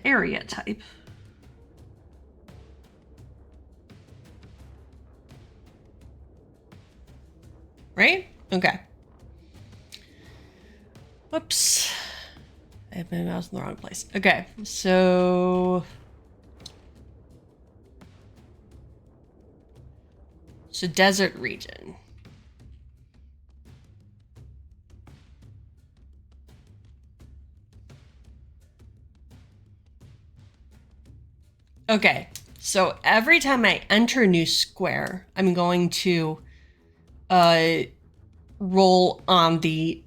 area type. Right? Okay. Whoops. I have my mouse in the wrong place. Okay, so... So desert region. Okay, so every time I enter a new square, I'm going to roll on the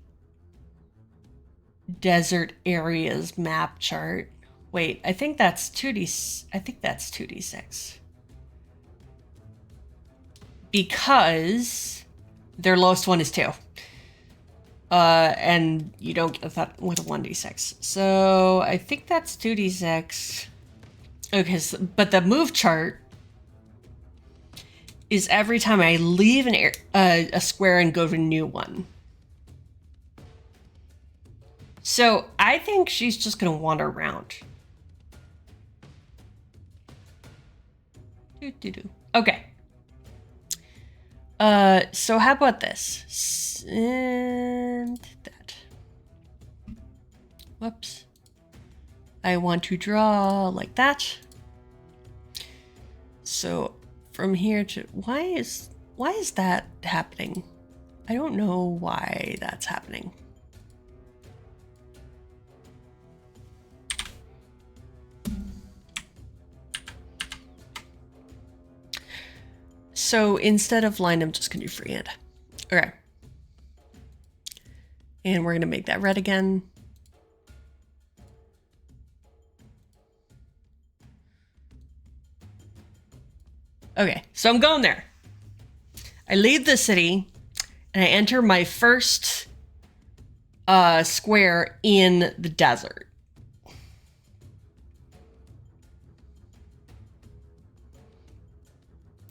desert areas map chart. Wait, I think that's 2D. I think that's 2D6. Because their lowest one is 2. And you don't get that with a 1D6. So I think that's 2D6. Okay, so, but the move chart is every time I leave a square and go to a new one. So I think she's just going to wander around. Okay. So how about this? And that. Whoops. I want to draw like that. So from here to why is that happening? I don't know why that's happening. So instead of line, I'm just gonna do freehand. Okay. And we're gonna make that red again. Okay, so I'm going there. I leave the city and I enter my first square in the desert.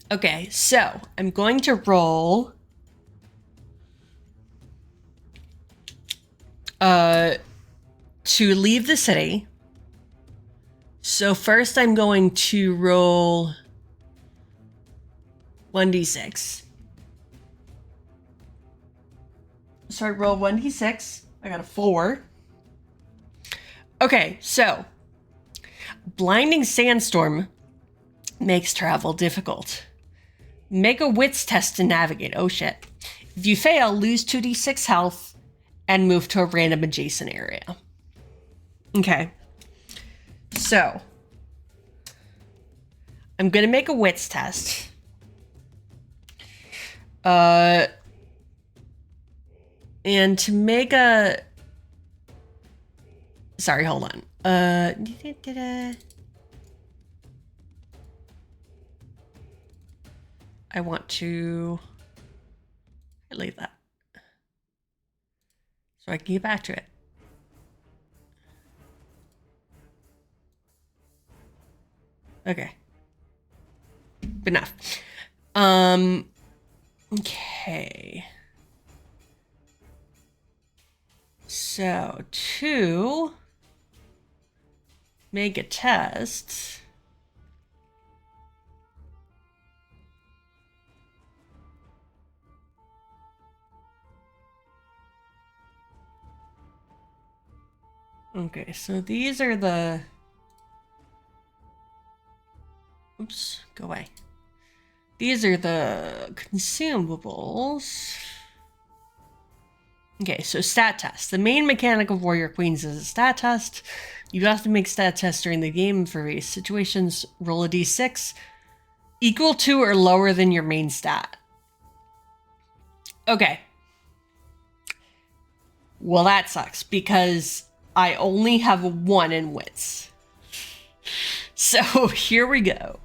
Okay, so I'm going to roll to leave the city. So first I'm going to roll 1d6. So I roll 1d6. I got a 4. Okay, so blinding sandstorm makes travel difficult. Make a wits test to navigate. Oh shit. If you fail, lose 2d6 health and move to a random adjacent area. Okay. So I'm gonna make a wits test. And to make a... Sorry, hold on. I want to leave that so I can get back to it. Okay. Enough. Okay. So to make a test, okay, so these are the, oops, go away. These are the consumables. Okay, so stat test. The main mechanic of Warrior Queens is a stat test. You have to make stat tests during the game for various situations. Roll a d6 equal to or lower than your main stat. Okay. Well, that sucks because I only have a 1 in wits. So here we go.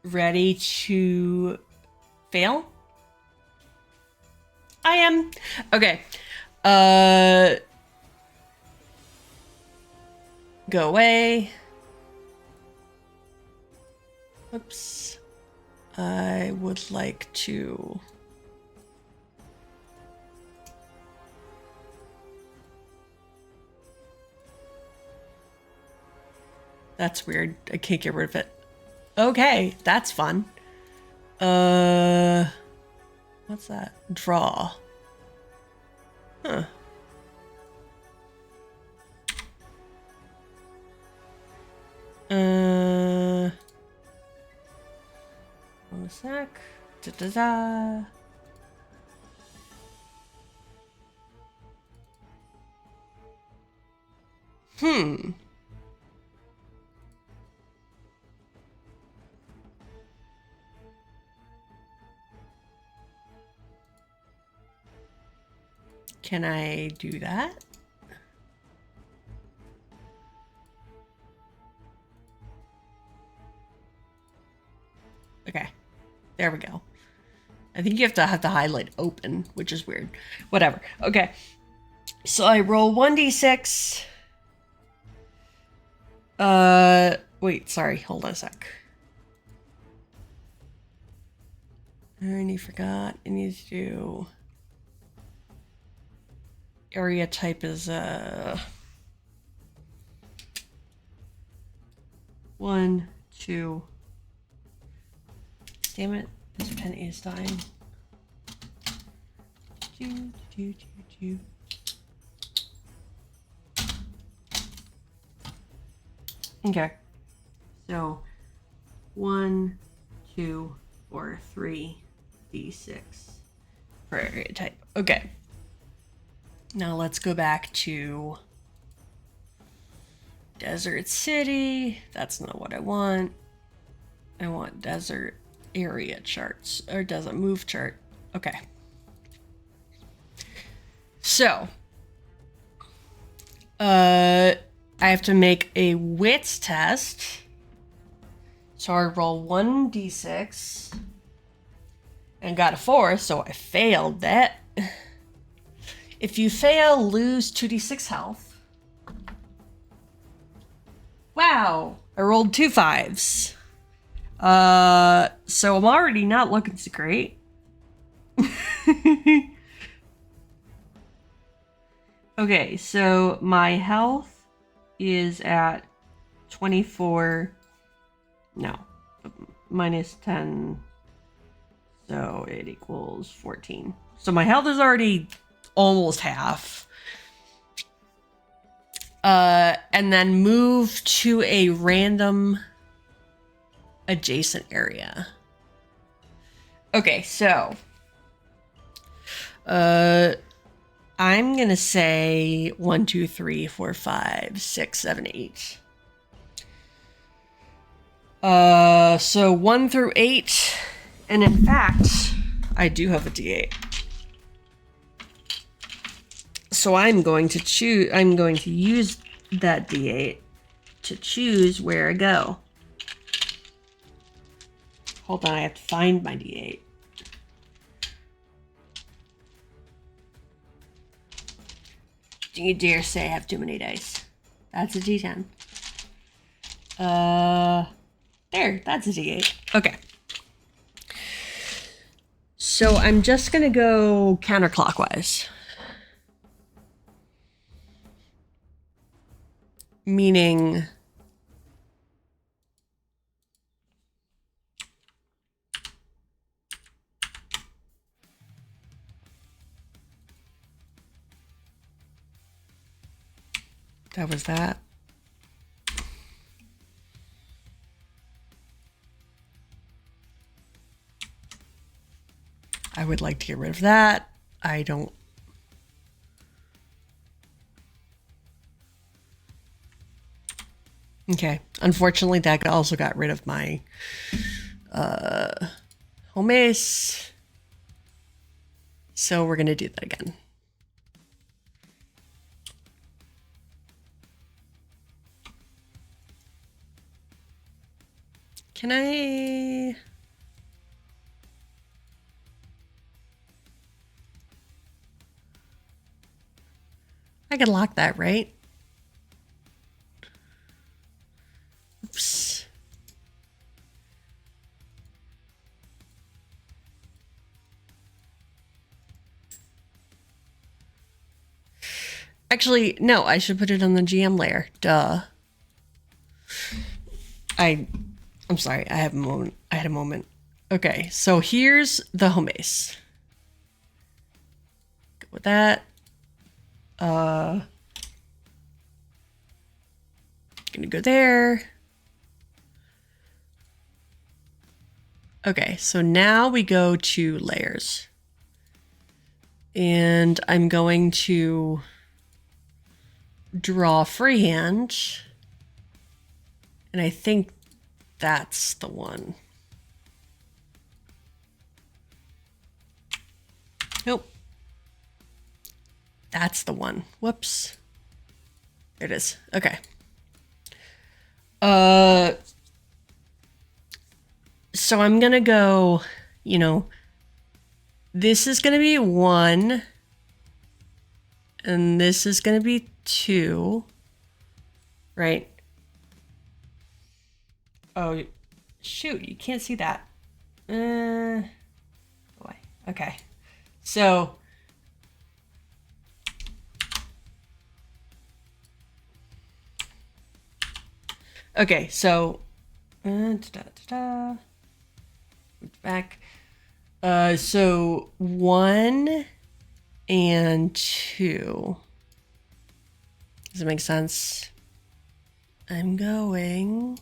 Ready to fail? I am. Okay. Go away. Oops. I would like to... That's weird. I can't get rid of it. Okay, that's fun. What's that? Draw. Huh. One sec. Da-da-da. Can I do that? Okay. There we go. I think you have to highlight open, which is weird. Whatever. Okay. So I roll 1d6. Wait, sorry. Hold on a sec. I already forgot. I need to do... Area type is, 1, 2... Damn it, this pen is dying. Okay. So 1, 2, or 3, D6 for area type. Okay. Now let's go back to Desert City. That's not what I want. I want desert area charts, or doesn't move chart. Okay. So, I have to make a wits test. So I roll 1d6 and got a 4, so I failed that. If you fail, lose 2d6 health. Wow, I rolled 2 5s. So I'm already not looking so great. Okay, so my health is at 24. No, minus 10. So it equals 14. So my health is already almost half. And then move to a random adjacent area. Okay, so I'm gonna say 1, 2, 3, 4, 5, 6, 7, 8. So 1 through 8, and in fact, I do have a D8. So I'm going to use that D8 to choose where I go. Hold on, I have to find my D8. Do you dare say I have too many dice? That's a D10. There, that's a D8. Okay. So I'm just gonna go counterclockwise. Meaning... That was that. I would like to get rid of that. I don't... Okay. Unfortunately, that also got rid of my home base. So we're going to do that again. Can I... I can lock that, right? Oops. Actually, no, I should put it on the GM layer. Duh. I'm sorry, I had a moment. Okay, so here's the home base. Go with that. Gonna go there. Okay, so now we go to layers. And I'm going to draw freehand. And I think that's the one. Nope. That's the one. Whoops. There it is. Okay. So I'm gonna go, you know, this is gonna be 1, and this is gonna be 2, right? Oh, shoot, you can't see that. Boy. Okay. So, okay, so, back. So 1 and 2. Does it make sense? I'm going.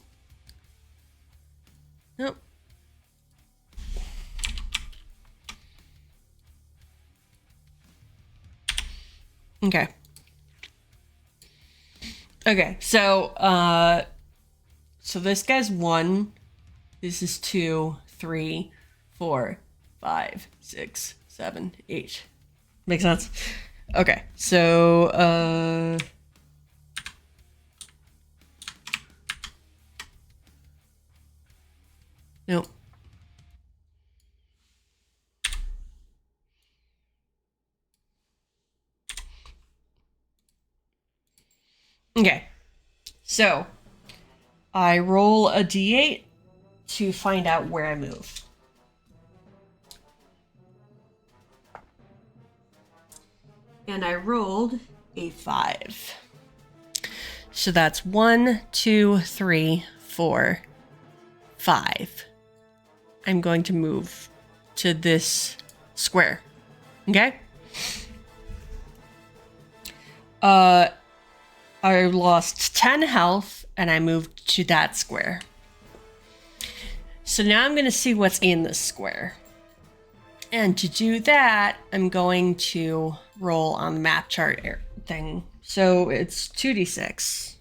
Nope. Okay. Okay, so this guy's 1. This is 2, 3, 4, 5, 6, 7, 8. Make sense? Okay, so nope. Okay, so I roll a d8 to find out where I move. And I rolled a 5. So that's 1, 2, 3, 4, 5. I'm going to move to this square. Okay? I lost 10 health and I moved to that square. So now I'm going to see what's in this square. And to do that, I'm going to roll on the map chart thing. So it's 2d6.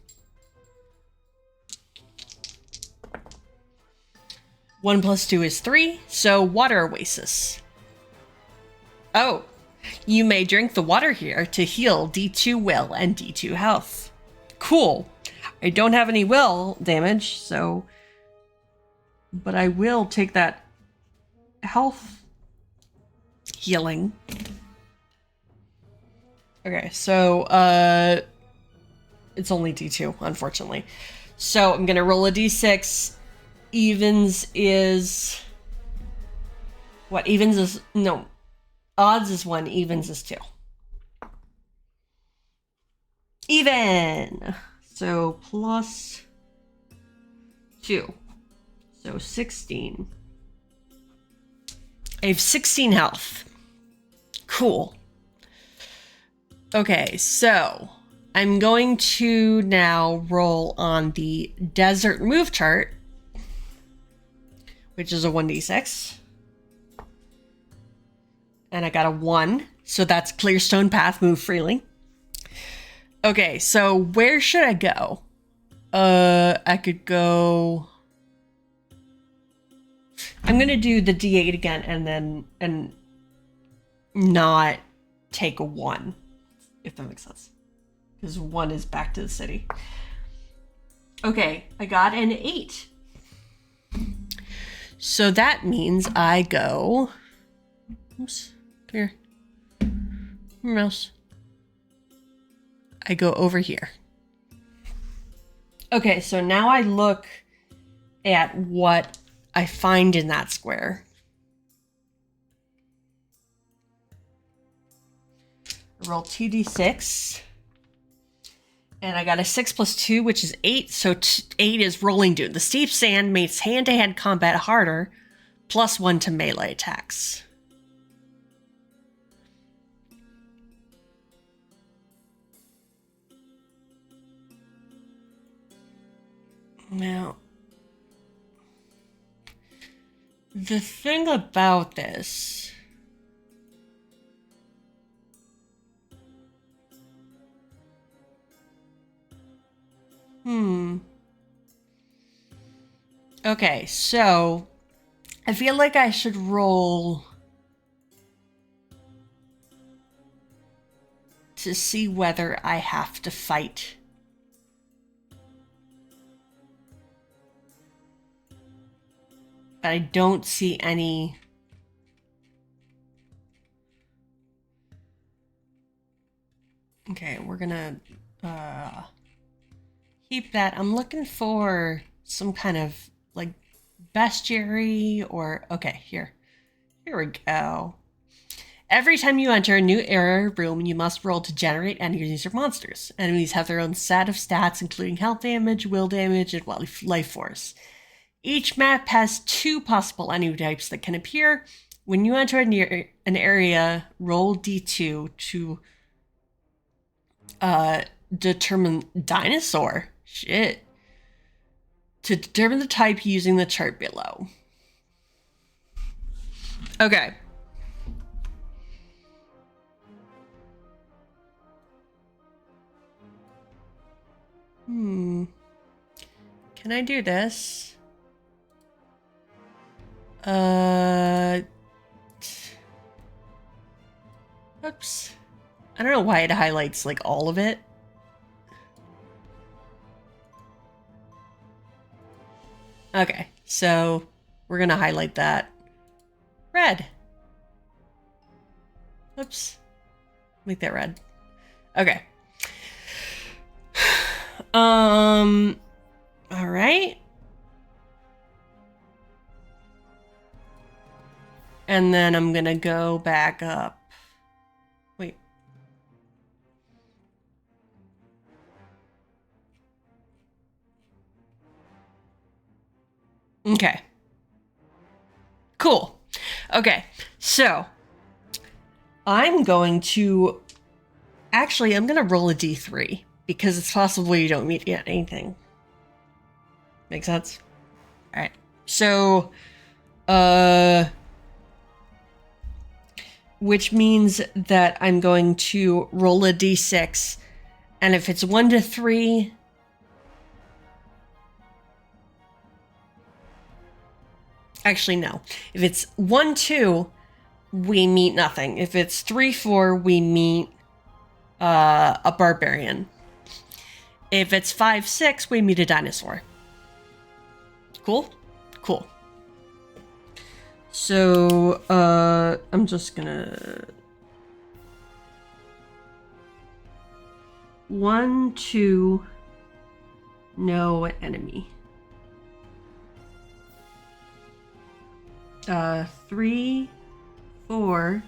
1 plus 2 is 3, so water oasis. Oh, you may drink the water here to heal D2 will and D2 health. Cool. I don't have any will damage, so... But I will take that health healing. Okay, so, it's only D2, unfortunately. So I'm gonna roll a D6. Evens is... What? Evens is... No. Odds is 1, evens is 2. Even! So plus 2. So 16. I have 16 health. Cool. Okay, so I'm going to now roll on the desert move chart, which is a 1d6. And I got a 1, so that's clear stone path, move freely. Okay, so where should I go? I could go... I'm going to do the D8 again and not take a 1, if that makes sense. Because 1 is back to the city. Okay, I got an 8. So that means I go... Oops, here. Mouse. I go over here. Okay, so now I look at what I find in that square. I roll 2d6. And I got a 6 plus 2, which is 8. So 8 is rolling dune. The steep sand makes hand-to-hand combat harder, +1 to melee attacks. Now, the thing about this okay, so I feel like I should roll to see whether I have to fight. But I don't see any. Okay, we're gonna keep that. I'm looking for some kind of like bestiary or okay, here we go. Every time you enter a new area or room, you must roll to generate enemies or monsters. Enemies have their own set of stats, including health damage, will damage, and life force. Each map has 2 possible enemy types that can appear. When you enter an area, roll D2 to determine dinosaur. Shit. To determine the type using the chart below. Okay. Can I do this? Oops. I don't know why it highlights like all of it. Okay, so we're gonna highlight that red. Oops. Make that red. Okay. All right. And then I'm gonna go back up. Wait. Okay. Cool. Okay, so I'm going to actually I'm gonna roll a d3 because it's possible you don't meet yet anything. Make sense? All right. So, which means that I'm going to roll a d6, and if it's 1 to 3, actually no. If it's 1, 2, we meet nothing. If it's 3, 4, we meet a barbarian. If it's 5, 6, we meet a dinosaur. Cool? Cool. So, I'm just gonna... 1, 2, no enemy. 3, 4,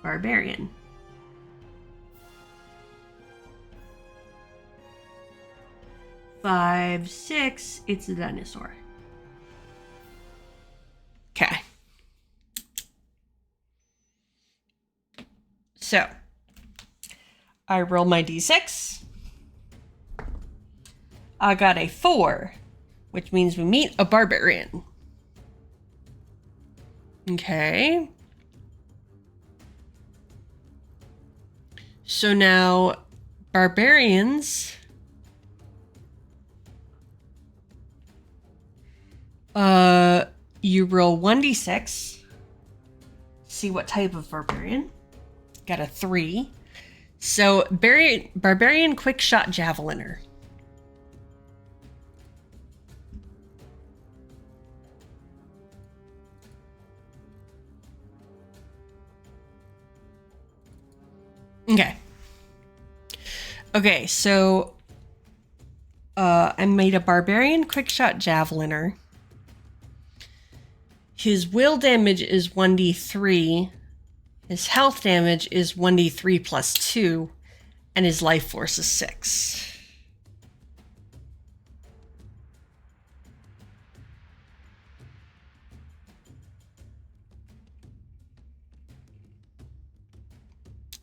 barbarian. 5, 6, it's a dinosaur. Okay. So, I roll my d6. I got a 4, which means we meet a barbarian. Okay. So now, barbarians... you roll 1d6. See what type of barbarian. Got a 3. So, barbarian quick shot javeliner. Okay. Okay, so I made a barbarian quick shot javeliner. His will damage is 1d3. His health damage is 1d3 plus 2. And his life force is 6.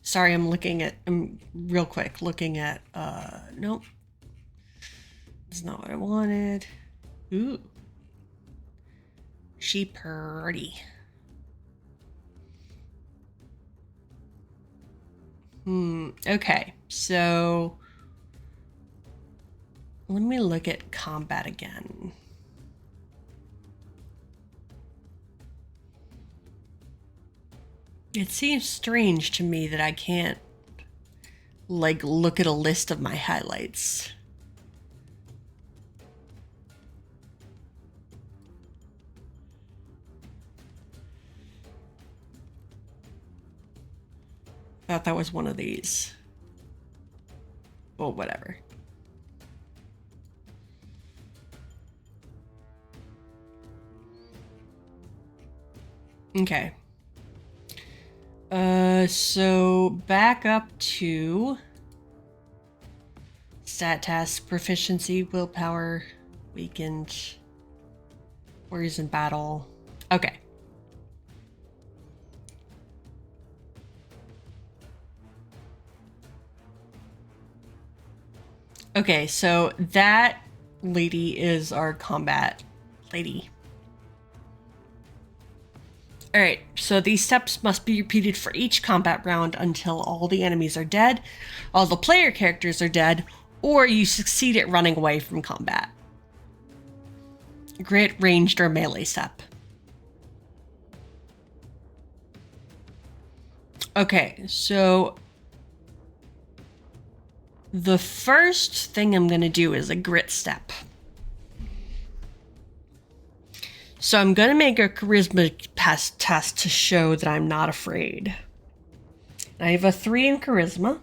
Sorry, I'm real quick looking at, nope. That's not what I wanted. Ooh. She pretty. Okay, so let me look at combat again. It seems strange to me that I can't, like, look at a list of my highlights. Thought that was one of these. Well, whatever. Okay. So back up to stat test, proficiency, willpower, weakened, warriors in battle. Okay. Okay, so that lady is our combat lady. Alright, so these steps must be repeated for each combat round until all the enemies are dead, all the player characters are dead, or you succeed at running away from combat. Grit, ranged, or melee step. Okay, so the first thing I'm going to do is a grit step. So I'm going to make a charisma test to show that I'm not afraid. I have a 3 in charisma.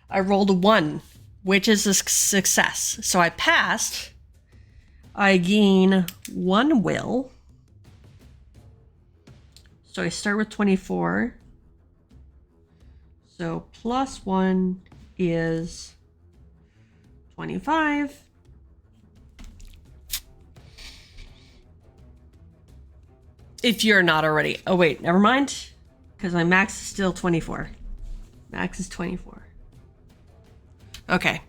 I rolled a 1, which is a success. So I passed. I gain 1 will. So I start with 24. So plus 1 is 25. If you're not already. Oh, wait, never mind. Because my max is still 24. Max is 24. Okay.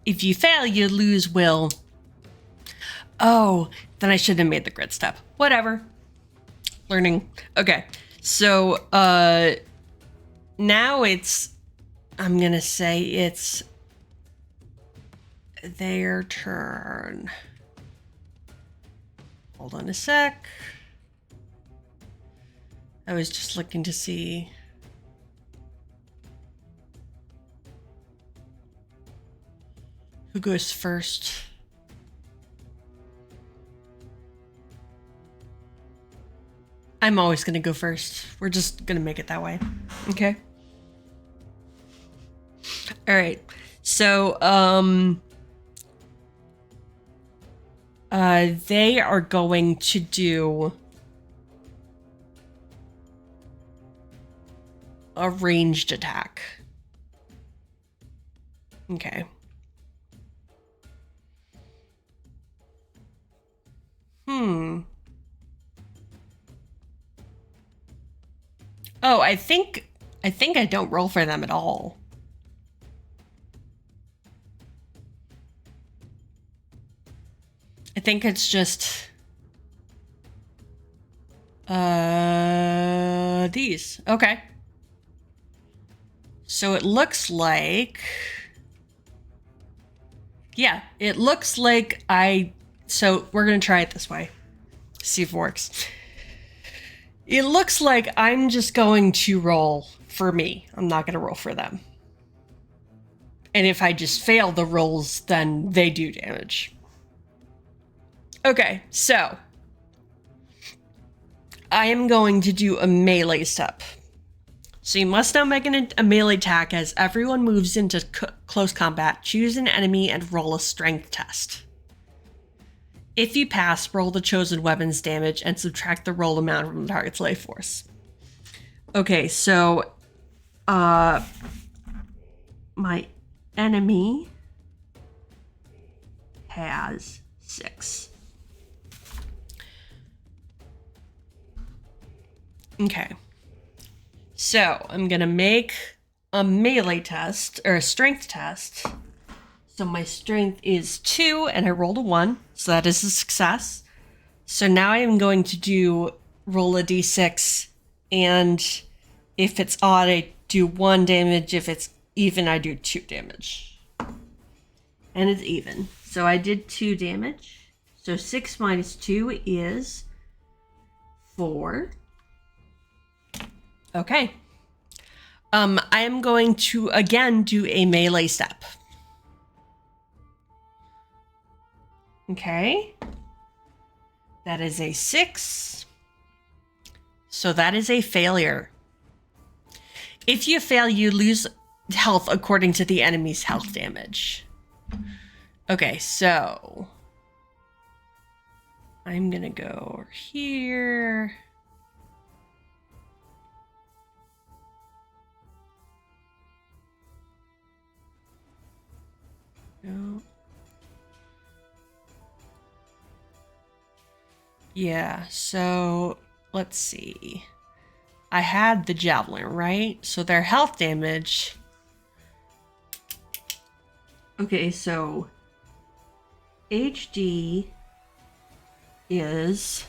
If you fail, you lose will. Oh, then I shouldn't have made the grit step. Whatever. Learning. Okay. So, now it's, I'm going to say it's their turn. Hold on a sec. I was just looking to see. Who goes first? I'm always going to go first. We're just going to make it that way. Okay. All right. So, they are going to do a ranged attack. Okay. Oh, I think I don't roll for them at all. I think it's just these. Okay. So it looks like, yeah, it looks like so we're going to try it this way. See if it works. It looks like I'm just going to roll for me. I'm not going to roll for them. And if I just fail the rolls, then they do damage. Okay, so I am going to do a melee step. So you must now make a melee attack as everyone moves into close combat. Choose an enemy and roll a strength test. If you pass, roll the chosen weapon's damage and subtract the roll amount from the target's life force. Okay, so my enemy has 6. Okay. So I'm gonna make a melee test or a strength test. So my strength is 2 and I rolled a 1, so that is a success. So now I'm going to roll a d6, and if it's odd, I do 1 damage. If it's even, I do 2 damage. And it's even. So I did 2 damage. So 6 minus 2 is 4. Okay. I am going to again do a melee step. Okay. That is a 6. So that is a failure. If you fail, you lose health according to the enemy's health damage. Okay, so I'm gonna go over here. No. Yeah, so let's see. I had the javelin, right? So their health damage. Okay, so HD is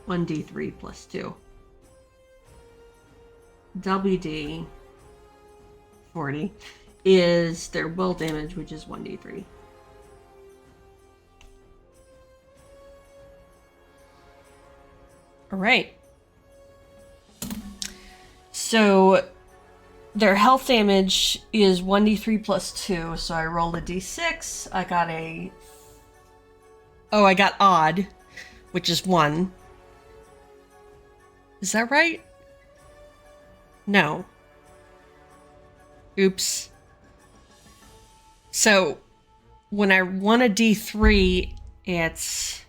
1d3 plus 2. WD 40 is their will damage, which is 1d3. All right. So their health damage is 1d3 plus 2. So I rolled a d6. I got a... Oh, I got odd, which is 1. Is that right? No. Oops. So when I want a d3, it's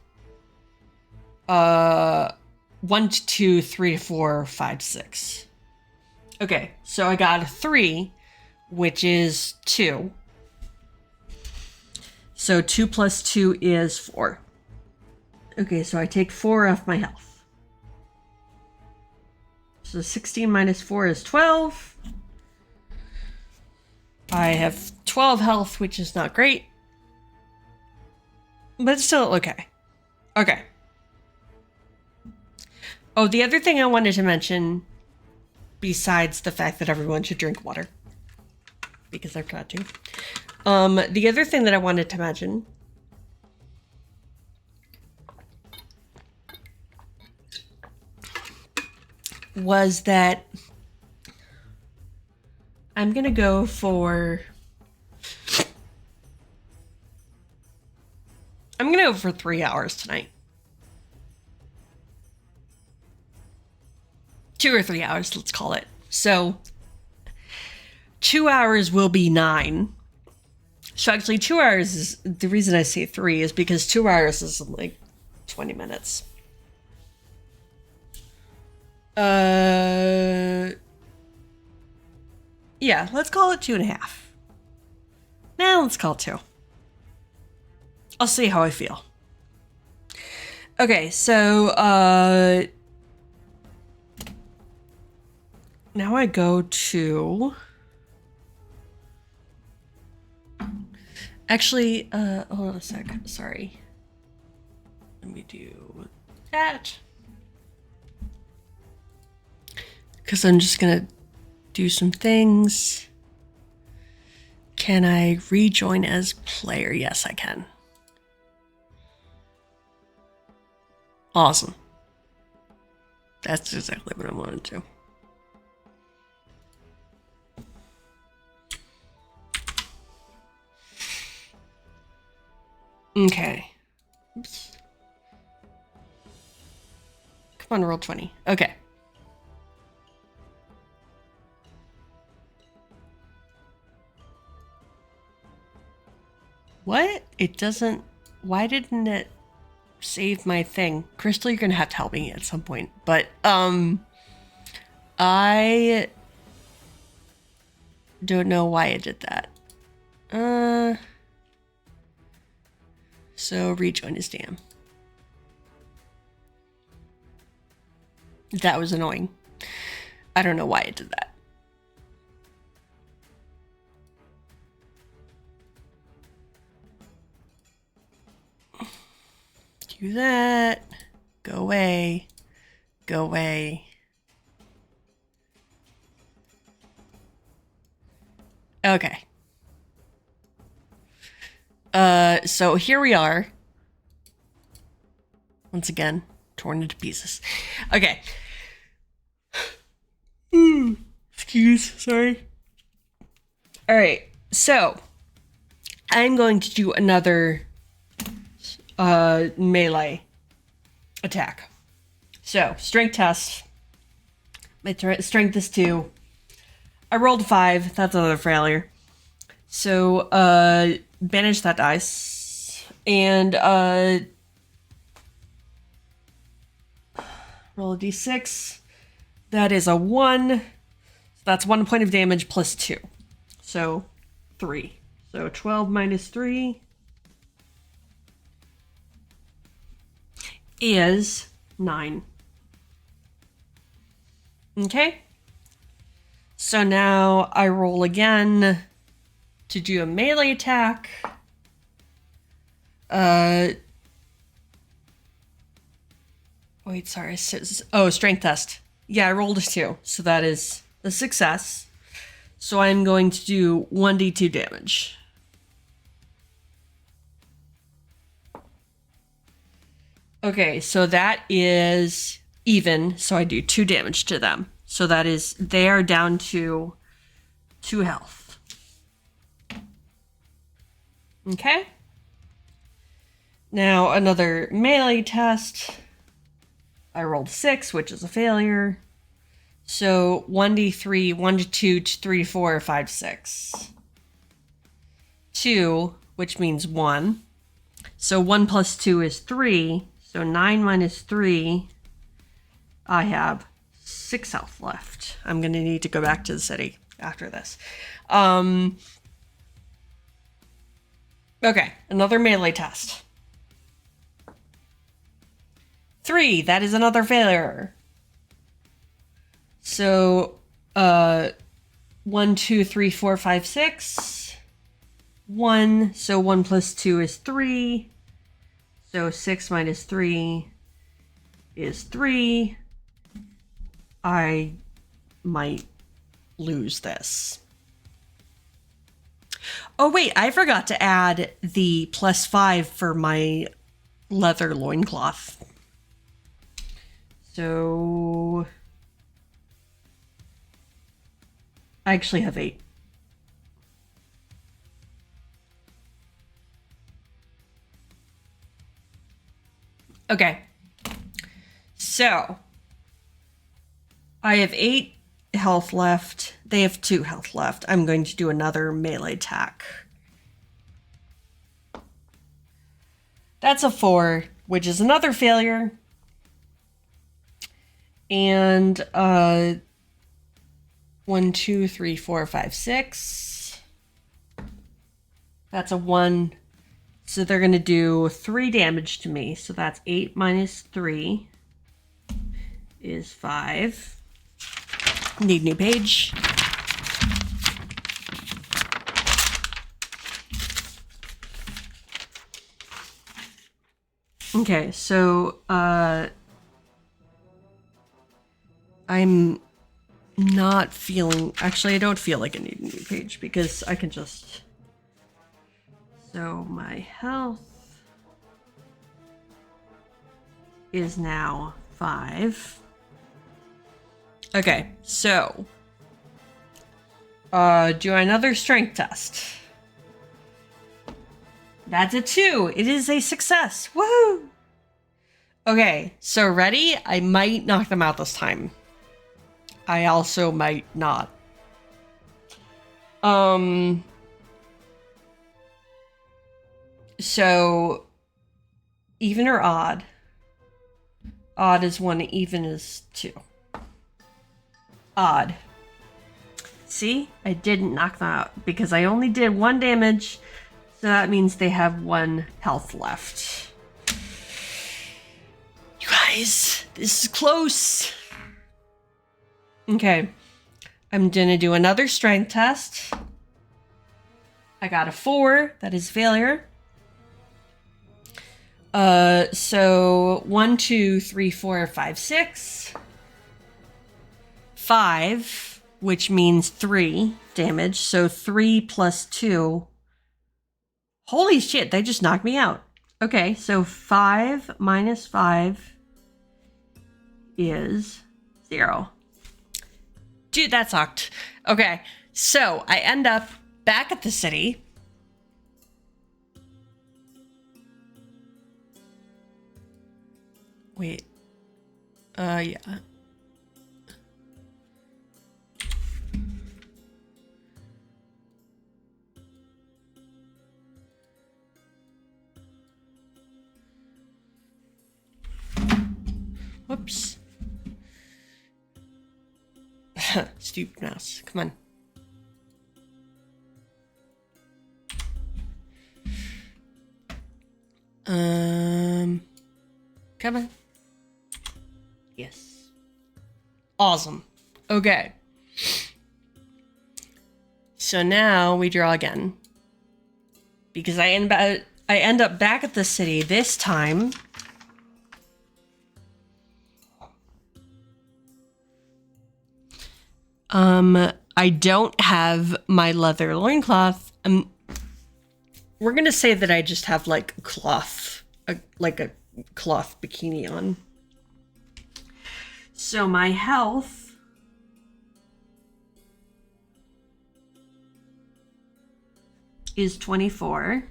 1 to 2, 3 to 4, 5 to 6. Okay, so I got a 3, which is 2. So 2 plus 2 is 4. Okay, so I take 4 off my health. So 16 minus 4 is 12. I have 12 health, which is not great. But it's still okay. Okay. Oh, the other thing I wanted to mention, besides the fact that everyone should drink water, because I forgot to. The other thing that I wanted to mention was that I'm gonna go for 3 hours tonight. 2 or 3 hours, let's call it. So 2 hours will be 9. So actually 2 hours is, the reason I say 3 is because 2 hours is like 20 minutes. Yeah, let's call it 2.5. Now let's call it 2. I'll see how I feel. Okay, so now I go to... Actually, hold on a sec. Sorry. Let me do that. Because I'm just going to do some things. Can I rejoin as player? Yes, I can. Awesome. That's exactly what I wanted to. Okay. Oops. Come on, roll 20. Okay. What? It doesn't... Why didn't it save my thing? Crystal, you're gonna have to help me at some point. But, I don't know why it did that. So rejoin is damn. That was annoying. I don't know why it did that. Do that. Go away. Go away. Okay. So here we are. Once again, torn into pieces. Okay. Sorry. All right. So I'm going to do another melee attack. So strength test. My strength is 2. I rolled 5. That's another failure. So banish that dice and roll a d6. That is a 1. That's 1 point of damage plus 2. So 3. So 12 minus 3 is 9. Okay. So now I roll again to do a melee attack. Wait, sorry. Strength test. Yeah, I rolled a 2. So that is a success. So I'm going to do 1d2 damage. Okay, so that is even. So I do 2 damage to them. So that is, they are down to 2 health. Okay. Now another melee test. I rolled 6, which is a failure. So 1d3, 1 to 2, 3 to 4, 5 to 6. 2, which means 1. So 1 plus 2 is 3. So 9 minus 3, I have 6 health left. I'm going to need to go back to the city after this. Okay, another melee test. 3, that is another failure. So 1, 2, 3, 4, 5, 6. 1, so 1 plus 2 is 3. So 6 minus 3 is 3. I might lose this. Oh wait, I forgot to add the +5 for my leather loincloth. So I actually have 8. Okay. So I have 8 health left. They have 2 health left. I'm going to do another melee attack. That's a 4, which is another failure. And 1, 2, 3, 4, 5, 6. That's a 1. So they're going to do 3 damage to me. So that's 8 minus 3 is 5. Need new page. Okay, so I'm not feeling... Actually, I don't feel like I need a new page because I can just... So my health is now 5. Okay, so do another strength test. That's a 2. It is a success. Woo! Okay, so ready? I might knock them out this time. I also might not. So, even or odd? Odd is 1, even is 2. Odd. See? I didn't knock them out because I only did 1 damage. So that means they have 1 health left. You guys, this is close. Okay. I'm gonna do another strength test. I got a 4. That is failure. So 1, 2, 3, 4, 5, 6. 5, which means 3 damage. So 3 plus 2. Holy shit, they just knocked me out. Okay, so 5 minus 5 is 0. Dude, that sucked. Okay, so I end up back at the city. Wait. Yeah. Whoops. Stupid mouse. Come on. Come on. Yes. Awesome. Okay. So now we draw again. Because I end up back at the city this time. I don't have my leather loincloth. We're gonna say that I just have like a cloth, like a cloth bikini on. So my health is 24.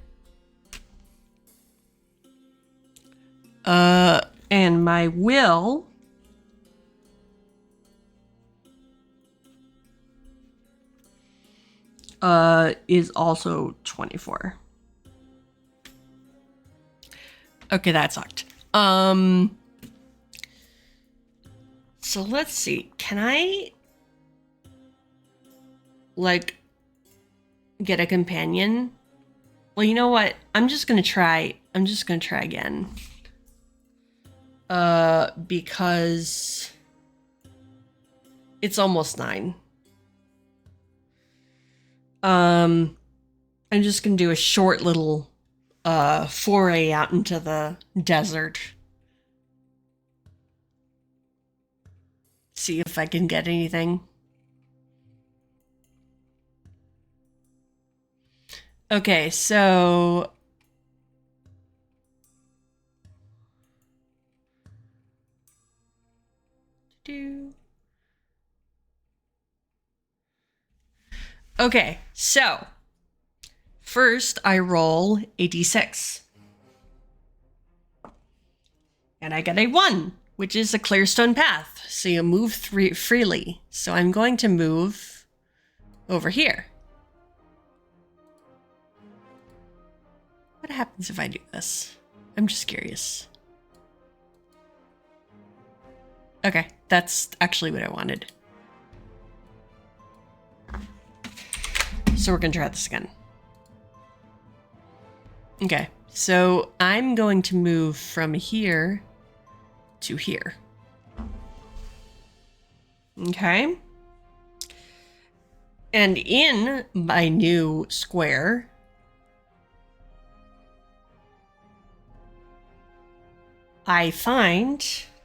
And my will is also 24. Okay, that sucked. So let's see. Can I like get a companion? Well, you know what? I'm just gonna try again. Because it's almost 9. I'm just gonna do a short little foray out into the desert. See if I can get anything. Okay, so okay, so first I roll a d6. And I get a 1, which is a clearstone path. So you move freely. So I'm going to move over here. What happens if I do this? I'm just curious. Okay, that's actually what I wanted. So we're gonna try this again. Okay, so I'm going to move from here to here. Okay. And in my new square, I find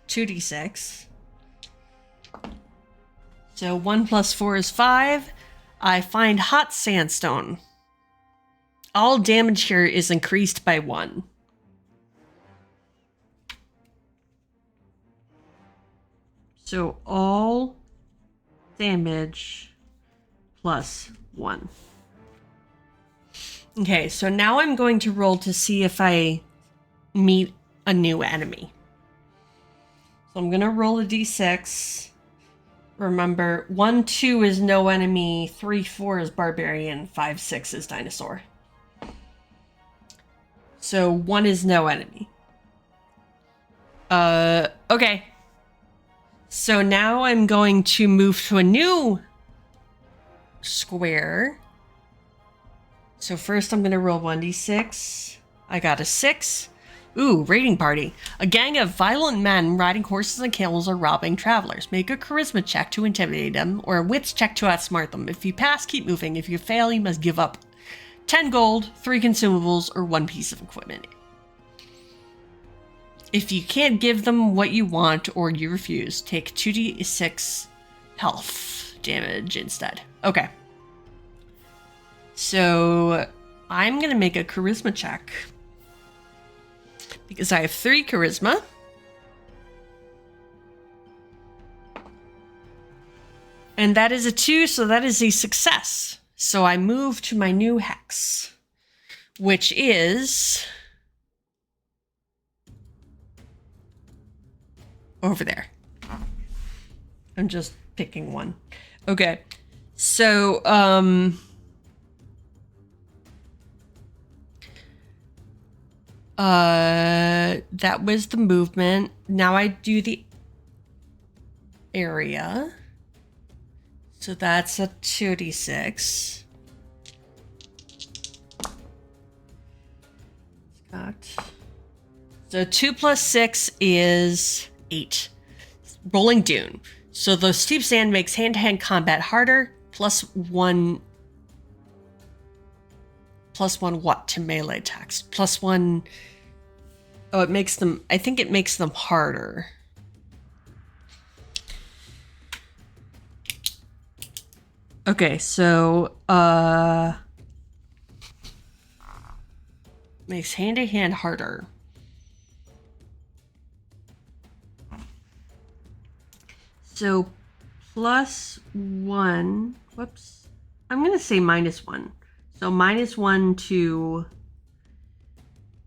2d6. So 1 plus 4 is 5. I find hot sandstone. All damage here is increased by 1. So all damage plus 1. Okay, so now I'm going to roll to see if I meet a new enemy. So I'm going to roll a d6. Remember, 1, 2 is no enemy, 3, 4 is barbarian, 5, 6 is dinosaur. So 1 is no enemy. Okay. So now I'm going to move to a new square. So first I'm going to roll 1d6. I got a 6. Ooh, raiding party. A gang of violent men riding horses and camels are robbing travelers. Make a charisma check to intimidate them, or a wits check to outsmart them. If you pass, keep moving. If you fail, you must give up 10 gold, 3 consumables, or 1 piece of equipment. If you can't give them what you want or you refuse, take 2d6 health damage instead. Okay. So I'm going to make a charisma check because I have 3 charisma. And that is a 2, so that is a success. So I move to my new hex, which is over there. I'm just picking one. Okay. So, that was the movement. Now I do the area. So that's a 2d6. So 2 plus 6 is 8. Rolling Dune. So the steep sand makes hand-to-hand combat harder. +1 what to melee attacks? +1. Oh, it makes them. I think it makes them harder. Okay, so makes hand-to-hand harder. So +1, whoops. I'm going to say -1. So -1 to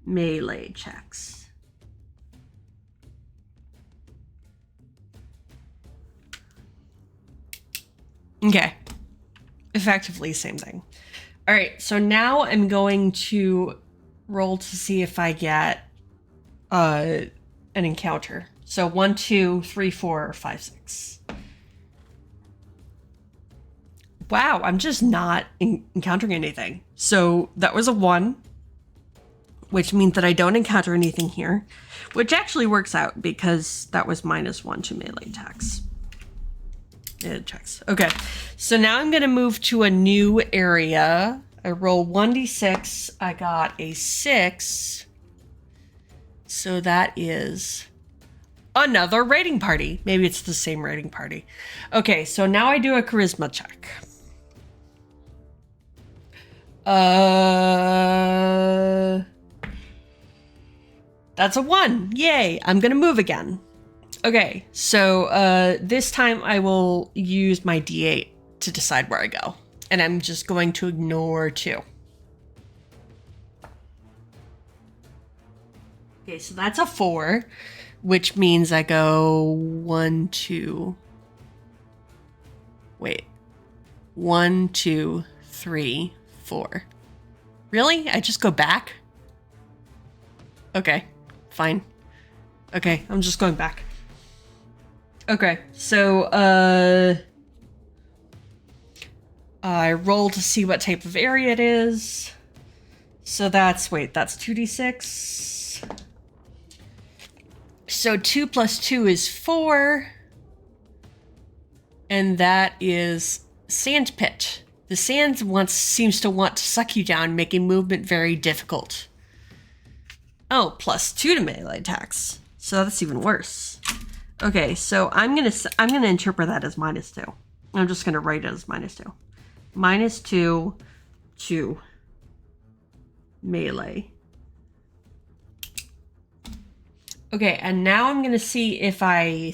melee checks. Okay. Effectively same thing. All right, so now I'm going to roll to see if I get an encounter. So 1, 2, 3, 4, 5, 6. Wow, I'm just not encountering anything. So that was a 1, which means that I don't encounter anything here, which actually works out because that was -1 to melee attacks. It checks. Okay, so now I'm going to move to a new area. I roll 1d6. I got a 6. So that is another raiding party. Maybe it's the same raiding party. Okay, so now I do a charisma check. That's a 1. Yay, I'm going to move again. Okay, so this time I will use my D8 to decide where I go. And I'm just going to ignore 2. Okay, so that's a 4, which means I go 1, 2. Wait. 1, 2, 3, 4. Really? I just go back? Okay, fine. Okay, I'm just going back. Okay, so I roll to see what type of area it is. So that's 2d6. So 2 plus 2 is 4. And that is sand pit. The sand seems to want to suck you down, making movement very difficult. Oh, +2 to melee attacks. So that's even worse. Okay, so I'm gonna interpret that as -2. I'm just gonna write it as -2. -2 to melee. Okay, and now I'm gonna see if I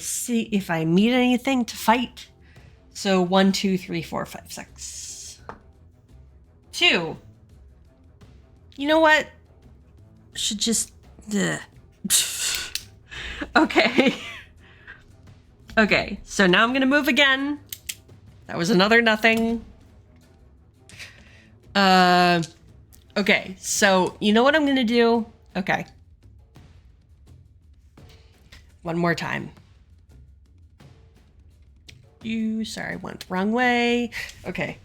meet anything to fight. So 1, 2, 3, 4, 5, 6. 2. You know what? Should just. Okay. Okay, so now I'm gonna move again. That was another nothing. Okay, so you know what I'm gonna do? Okay. One more time. Sorry, I went the wrong way. Okay.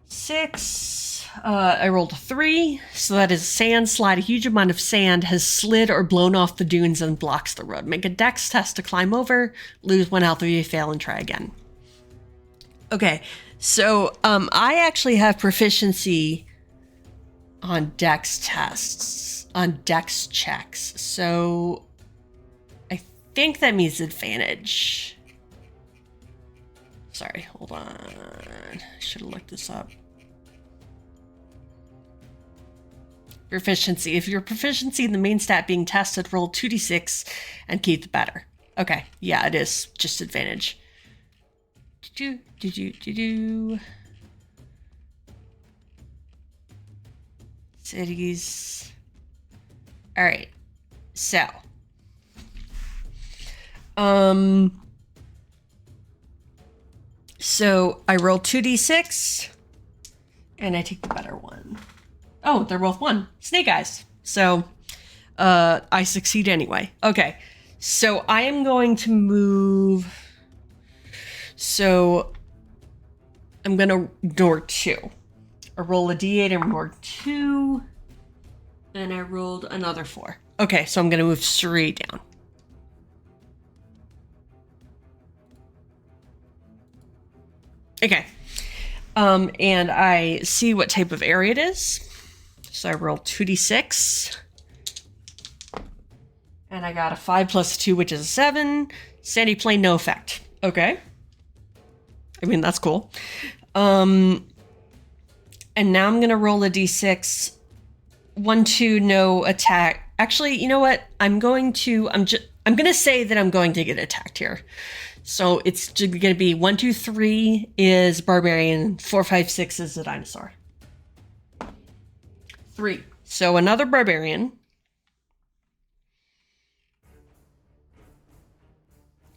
6. I rolled a 3, so that is sand slide. A huge amount of sand has slid or blown off the dunes and blocks the road. Make a dex test to climb over. Lose 1 health if you fail and try again. Okay, so I actually have proficiency on dex tests, on dex checks. So I think that means advantage. Sorry, hold on. I should have looked this up. Proficiency. If your proficiency in the main stat being tested, roll 2d6 and keep the better. Okay, yeah, it is just advantage. Cities. All right. So, so I roll 2d6 and I take the better one. Oh, they're both 1. Snake eyes. So, I succeed anyway. Okay. So I am going to move. So I'm going to ignore 2. I roll a d8 and ignore 2. And I rolled another 4. Okay, so I'm going to move 3 down. Okay. And I see what type of area it is. So I roll 2d6. And I got a 5 plus 2, which is a 7. Sandy plain, no effect. Okay. I mean, that's cool. And now I'm going to roll a d6. 1, 2, no attack. Actually, you know what? I'm going to say that I'm going to get attacked here. So it's going to be 1, 2, 3 is barbarian. 4, 5, 6 is a dinosaur. 3. So another barbarian.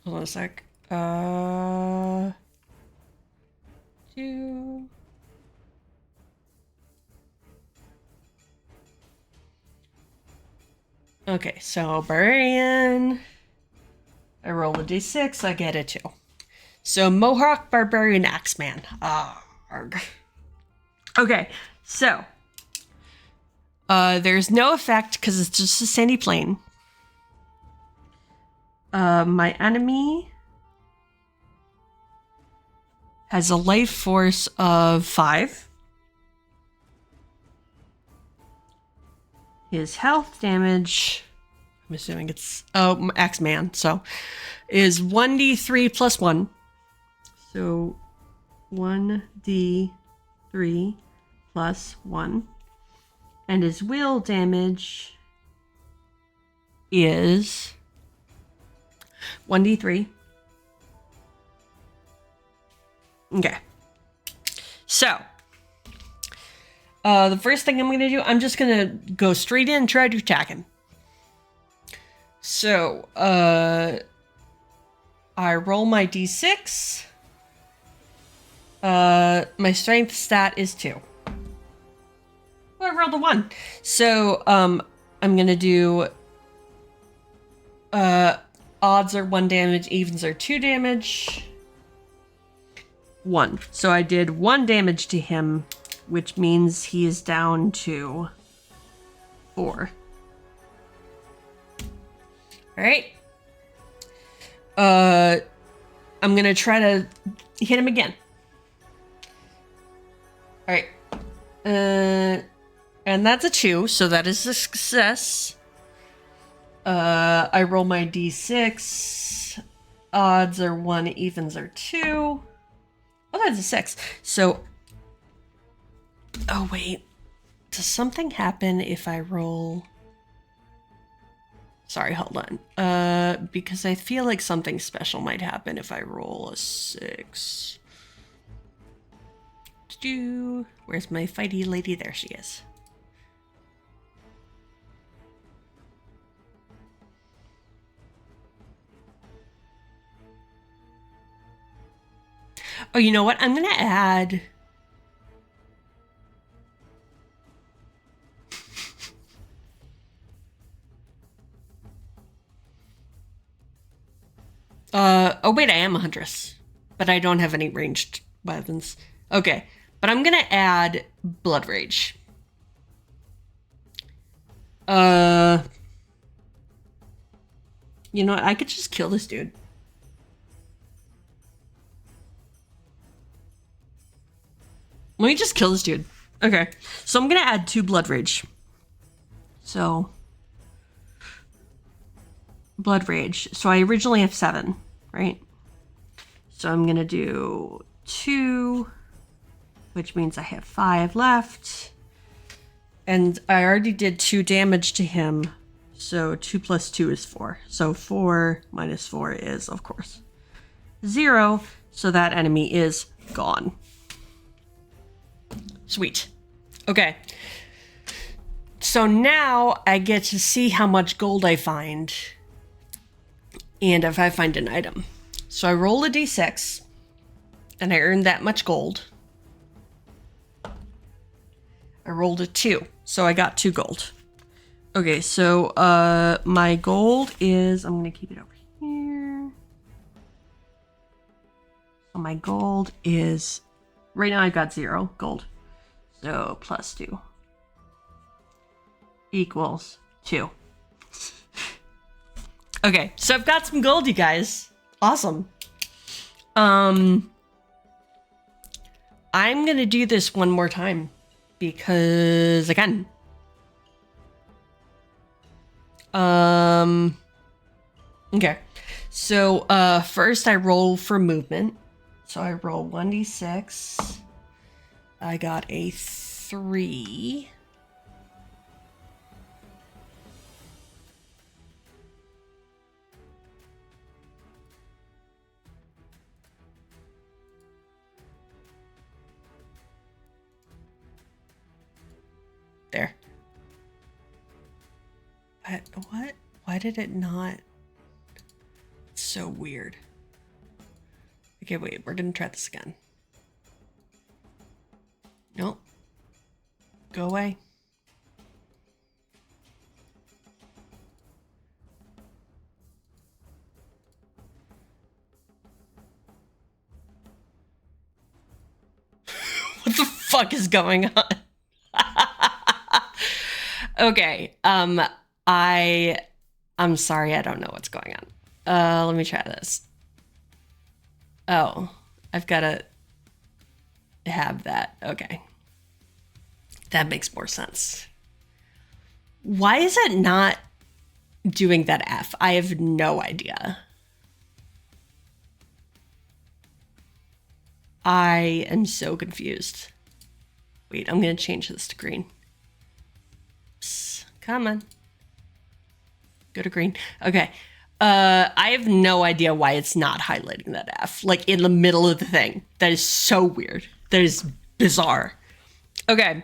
Hold on a sec. 2. Okay, so barbarian. I roll a d6, I get a 2. So Mohawk Barbarian Axeman. Arg. Okay, so there's no effect because it's just a sandy plain. My enemy has a life force of 5. His health damage, I'm assuming it's, Axeman, so, is 1d3 plus 1. So 1d3 plus 1. And his will damage is 1d3. Okay. So, the first thing I'm going to do, I'm just going to go straight in and try to attack him. So, I roll my d6. My strength stat is 2. Oh, I rolled a 1. So, I'm going to do, odds are 1 damage, evens are 2 damage. 1. So I did 1 damage to him, which means he is down to 4. Alright. I'm gonna try to hit him again. Alright. And that's a 2, so that is a success. I roll my d6. Odds are 1, evens are 2. Oh, that's a 6. So, oh wait, does something happen if I roll? Sorry, hold on. Because I feel like something special might happen if I roll a 6. Where's my fighty lady? There she is. Oh, you know what? I'm going to add... oh wait, I am a huntress. But I don't have any ranged weapons. Okay. But I'm gonna add Blood Rage. You know what? I could just kill this dude. Let me just kill this dude. Okay. So I'm gonna add 2 Blood Rage. So Blood Rage. So I originally have 7, right? So I'm gonna do 2, which means I have 5 left. And I already did 2 damage to him. So 2 plus 2 is 4. So 4 minus 4 is, of course, 0. So that enemy is gone. Sweet. Okay. So now I get to see how much gold I find. And if I find an item. So I roll a d6. And I earn that much gold. I rolled a 2. So I got 2 gold. Okay, so my gold is, I'm going to keep it over here. So my gold is, right now I've got 0 gold. So plus 2 equals 2. Okay, so I've got some gold, you guys. Awesome. I'm gonna do this one more time because I can. Okay. So first I roll for movement. So I roll 1d6. I got a 3. There. What? Why did it not? It's so weird. Okay, wait, we're gonna try this again. Nope. Go away. What the fuck is going on? Okay, I'm sorry, I don't know what's going on. Let me try this. Oh, I've got to have that. Okay. That makes more sense. Why is it not doing that F? I have no idea. I am so confused. Wait, I'm going to change this to green. Psst, come on. Go to green. Okay. I have no idea why it's not highlighting that F, like in the middle of the thing. That is so weird. That is bizarre. Okay.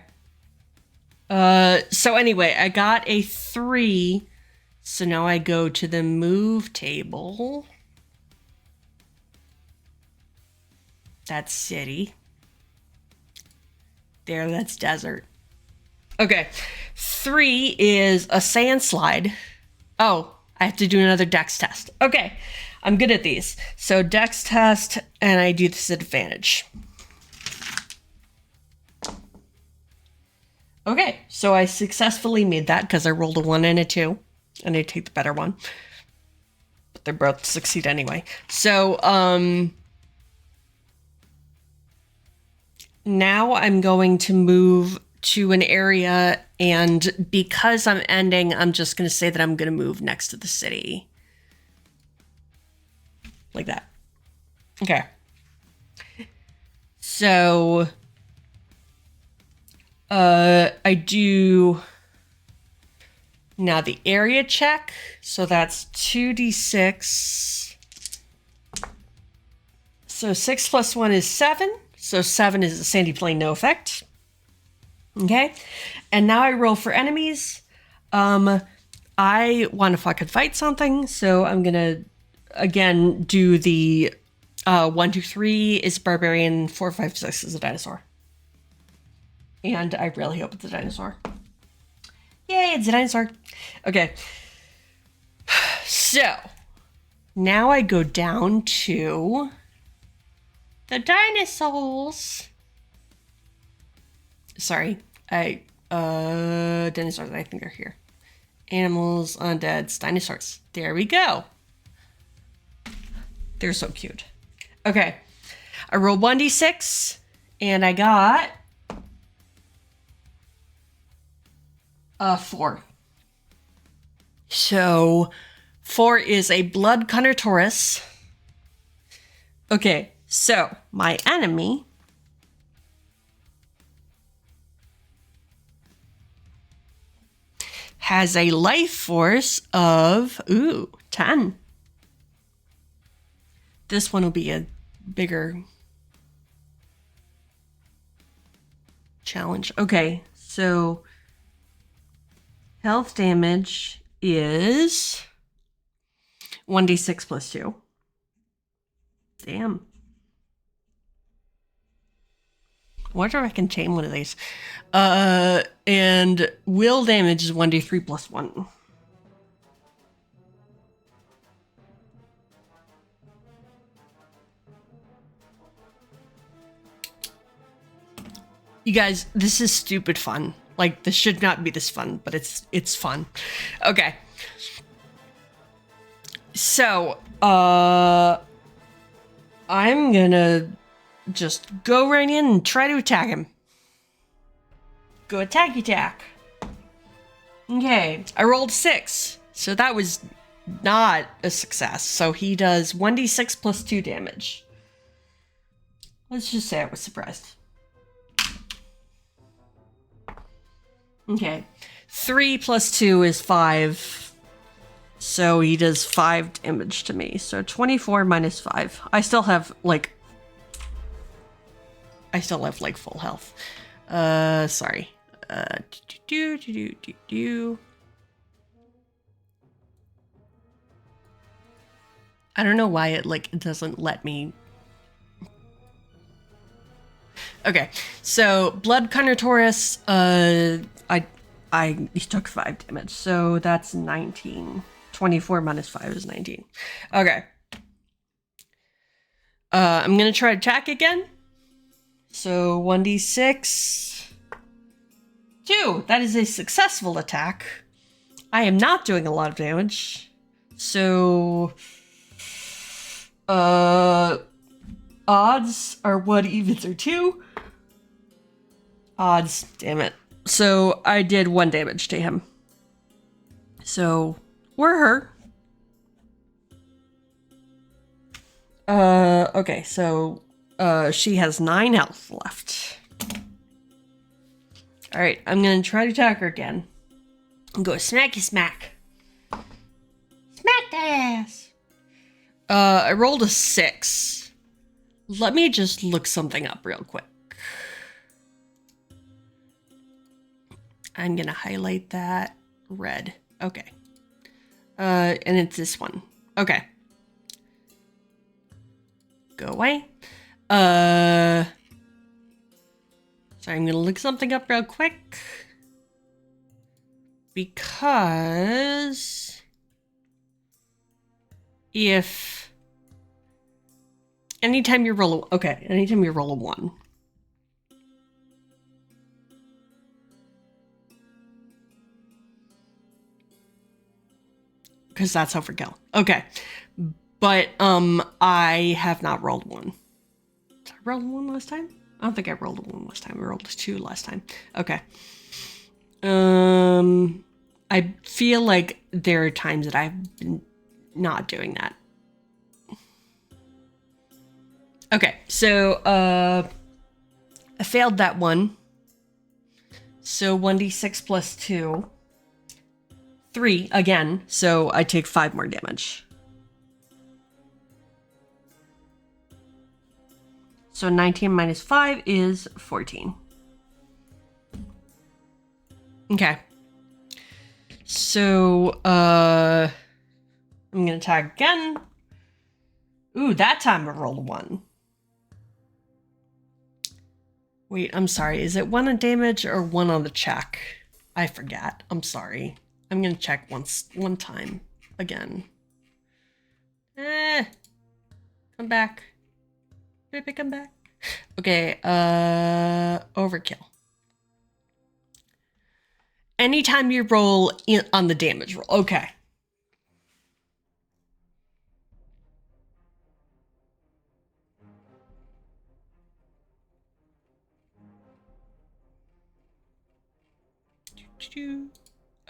So anyway, I got a 3. So now I go to the move table. That's city. There, that's desert. Okay. 3 is a sand slide. Oh, I have to do another dex test. Okay, I'm good at these. So dex test, and I do this at advantage. Okay, so I successfully made that because I rolled a 1 and a 2, and I take the better one. But they both succeed anyway. So, now I'm going to move to an area, and because I'm ending, I'm just going to say that I'm going to move next to the city. Like that. Okay. So, I do now the area check. So that's 2d6. So 6 plus 1 is 7. So 7 is a sandy plain, no effect. Okay, and now I roll for enemies. I want to fucking fight something, so I'm gonna again do the 1, 2, 3 is barbarian, 4, 5, 6 is a dinosaur, and I really hope it's a dinosaur. Yay, it's a dinosaur. Okay, so now I go down to the dinosaurs. Sorry. Dinosaurs, I think are here. Animals, undeads, dinosaurs. There we go. They're so cute. Okay. I rolled 1d6 and I got 4. So 4 is a blood Carnotaurus. Okay, so my enemy has a life force of 10. This one will be a bigger challenge. Okay, so health damage is 1d6 plus 2. Damn. I wonder if I can chain one of these. And will damage is 1d3 plus 1. You guys, this is stupid fun. Like, this should not be this fun, but it's fun. Okay. So, I'm gonna just go right in and try to attack him. Go attack. Okay, I rolled 6, so that was not a success. So he does 1d6 plus 2 damage. Let's just say I was surprised. Okay, 3 plus 2 is 5. So he does 5 damage to me. So 24 minus 5. I still have like full health. Sorry. I don't know why it doesn't let me. Okay, so blood Carnotaurus. He took 5 damage, so that's 19. 24 minus 5 is 19. Okay. I'm gonna try to attack again. So 1d6. 2. That is a successful attack. I am not doing a lot of damage. So odds are 1, evens are 2. Odds, damn it. So I did 1 damage to him. So we're her. Okay, so she has 9 health left. Alright, I'm gonna try to attack her again. And go smacky smack. Smack that ass! I rolled a 6. Let me just look something up real quick. I'm gonna highlight that red. Okay. And it's this one. Okay. Go away. Sorry, I'm gonna look something up real quick. Because if anytime you roll a 1. Because that's overkill. Okay. But I have not rolled 1. Did I roll 1 last time? I don't think I rolled a 1 last time. I rolled a 2 last time. Okay. I feel like there are times that I've been not doing that. Okay, so I failed that one. So 1d6 plus 2. 3 again, so I take 5 more damage. So 19 minus 5 is 14. Okay. So, I'm gonna attack again. Ooh, that time I rolled a 1. Wait, I'm sorry. Is it 1 on damage or 1 on the check? I forget. I'm sorry. I'm gonna check one time again. Come back. Baby, come back. Okay, overkill. Anytime you roll on the damage roll. Okay.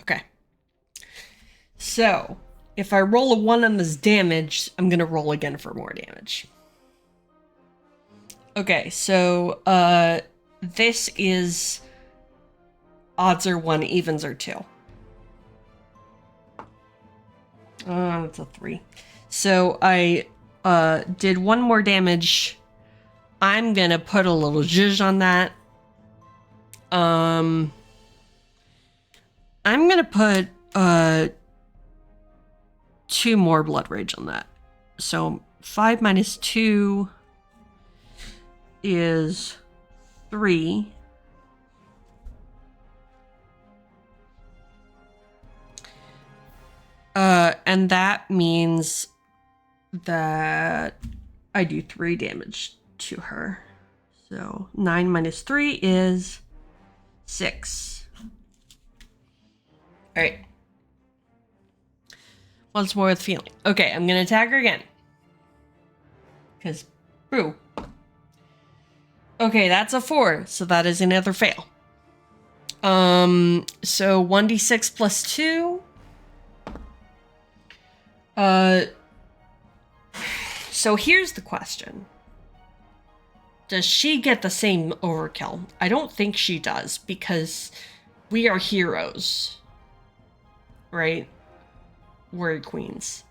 Okay. So, if I roll a 1 on this damage, I'm going to roll again for more damage. Okay, so this is odds are 1, evens are 2. It's a 3. So I did 1 more damage. I'm going to put a little zhuzh on that. I'm going to put 2 more blood rage on that. So 5 minus 2 is 3. And that means that I do 3 damage to her. So 9 minus 3 is 6. All right. Once more with feeling. Okay, I'm gonna attack her again. Because, boo. Okay, that's a 4, so that is another fail. So 1d6 plus 2. So here's the question. Does she get the same overkill? I don't think she does, because we are heroes. Right? We're queens.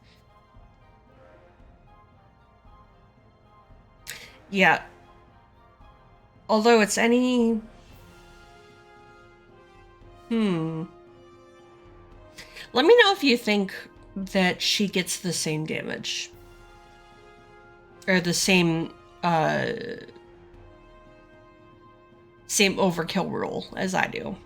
Yeah. Although it's any... Let me know if you think that she gets the same damage. Or the same, same overkill rule as I do.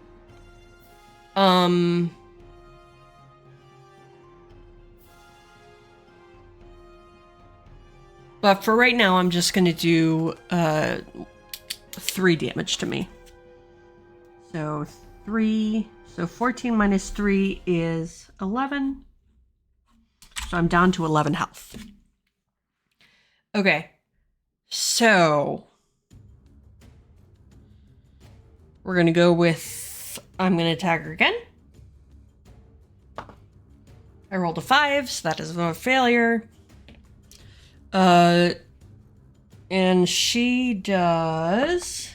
But for right now, I'm just going to do 3 damage to me. So 3. So 14 minus 3 is 11. So I'm down to 11 health. Okay. So we're going to go with... I'm going to attack her again. I rolled a 5, so that is a failure. And she does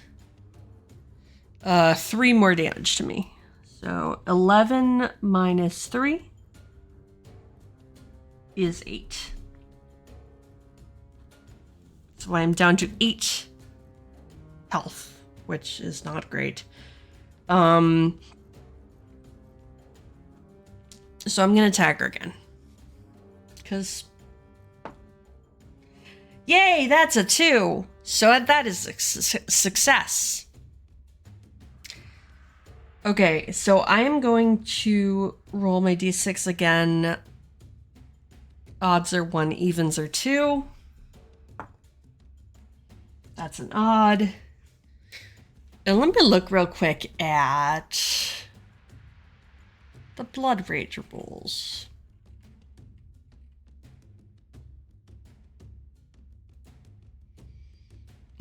3 more damage to me. So 11 minus 3 is 8. So I'm down to 8 health, which is not great. So I'm gonna attack her again. Because... Yay, that's a 2. So that is a success. Okay, so I am going to roll my d6 again. Odds are 1, evens are 2. That's an odd. And let me look real quick at the blood rage rules.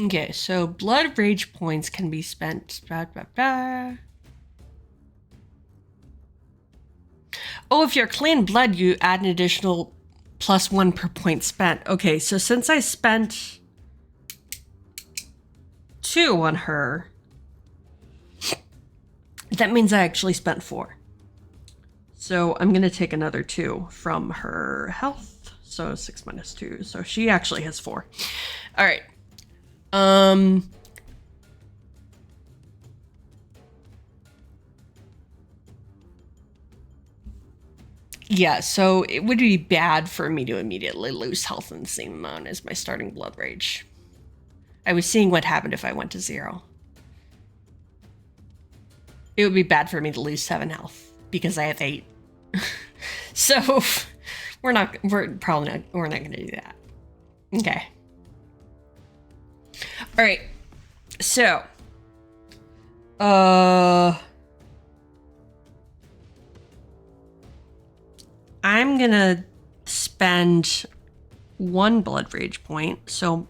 Okay, so blood rage points can be spent. Oh, if you're clean blood, you add an additional +1 per point spent. Okay, so since I spent 2 on her, that means I actually spent 4. So I'm going to take another 2 from her health. So 6 minus 2. So she actually has 4. All right. Yeah, so it would be bad for me to immediately lose health in the same amount as my starting blood rage. I was seeing what happened if I went to 0. It would be bad for me to lose 7 health because I have 8. So we're not gonna do that. Okay. All right. So, I'm gonna spend 1 blood rage point. So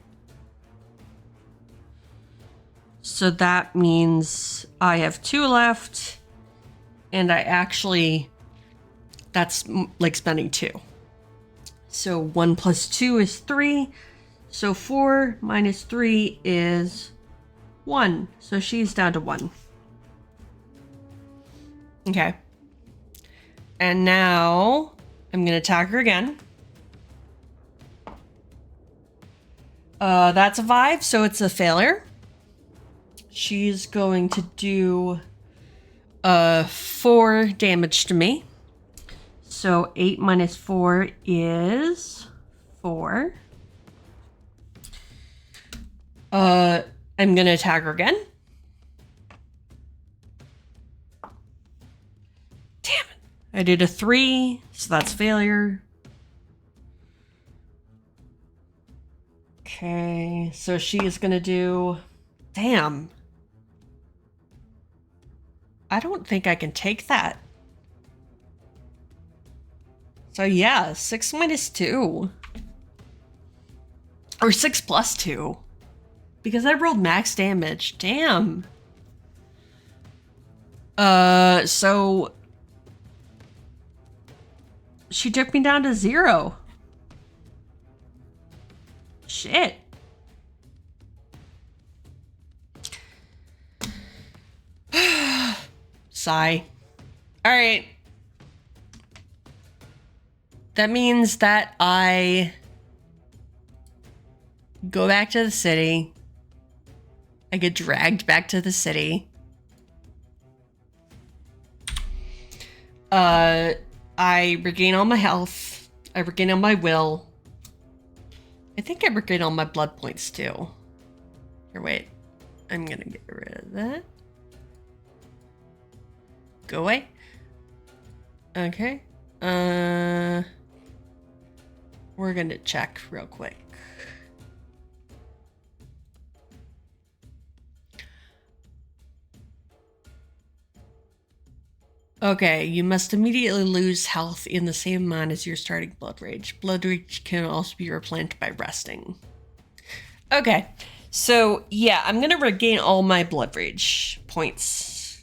that means I have 2 left, and I actually, that's like spending 2. So 1 plus 2 is 3. So 4 minus 3 is 1. So she's down to 1. Okay. And now I'm going to attack her again. That's a 5, so it's a failure. She's going to do 4 damage to me. So 8 minus 4 is 4. I'm going to attack her again. Damn it. I did a 3, so that's failure. Okay, so she is going to do... Damn. I don't think I can take that. So yeah, 6 minus 2. Or 6 plus 2. Because I rolled max damage. Damn. So... She took me down to 0. Shit. Sigh. Alright. That means that I go back to the city. I get dragged back to the city. I regain all my health. I regain all my will. I think I regain all my blood points too. Here, wait. I'm gonna get rid of that. Go away. Okay. We're gonna check real quick. Okay, you must immediately lose health in the same amount as your starting blood rage. Blood rage can also be replenished by resting. Okay, so yeah, I'm gonna regain all my blood rage points.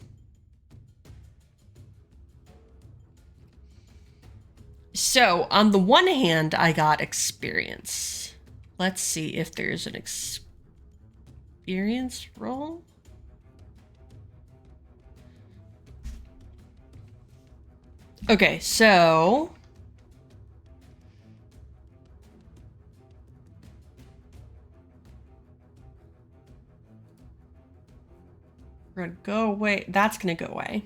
So, on the one hand, I got experience. Let's see if there's an experience roll. Okay, so... We're gonna go away. That's gonna go away.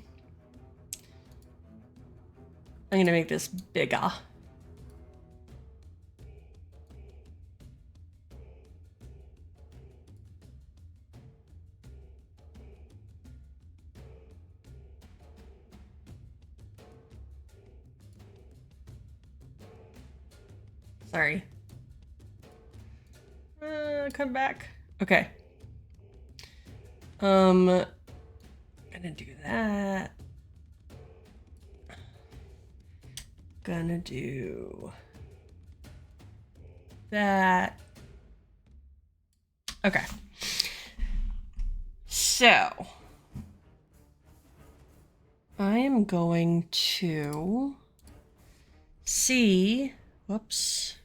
I'm gonna make this bigger. Sorry. Come back. Okay. Gonna do that. Gonna do that. Okay. So I am going to see, whoops.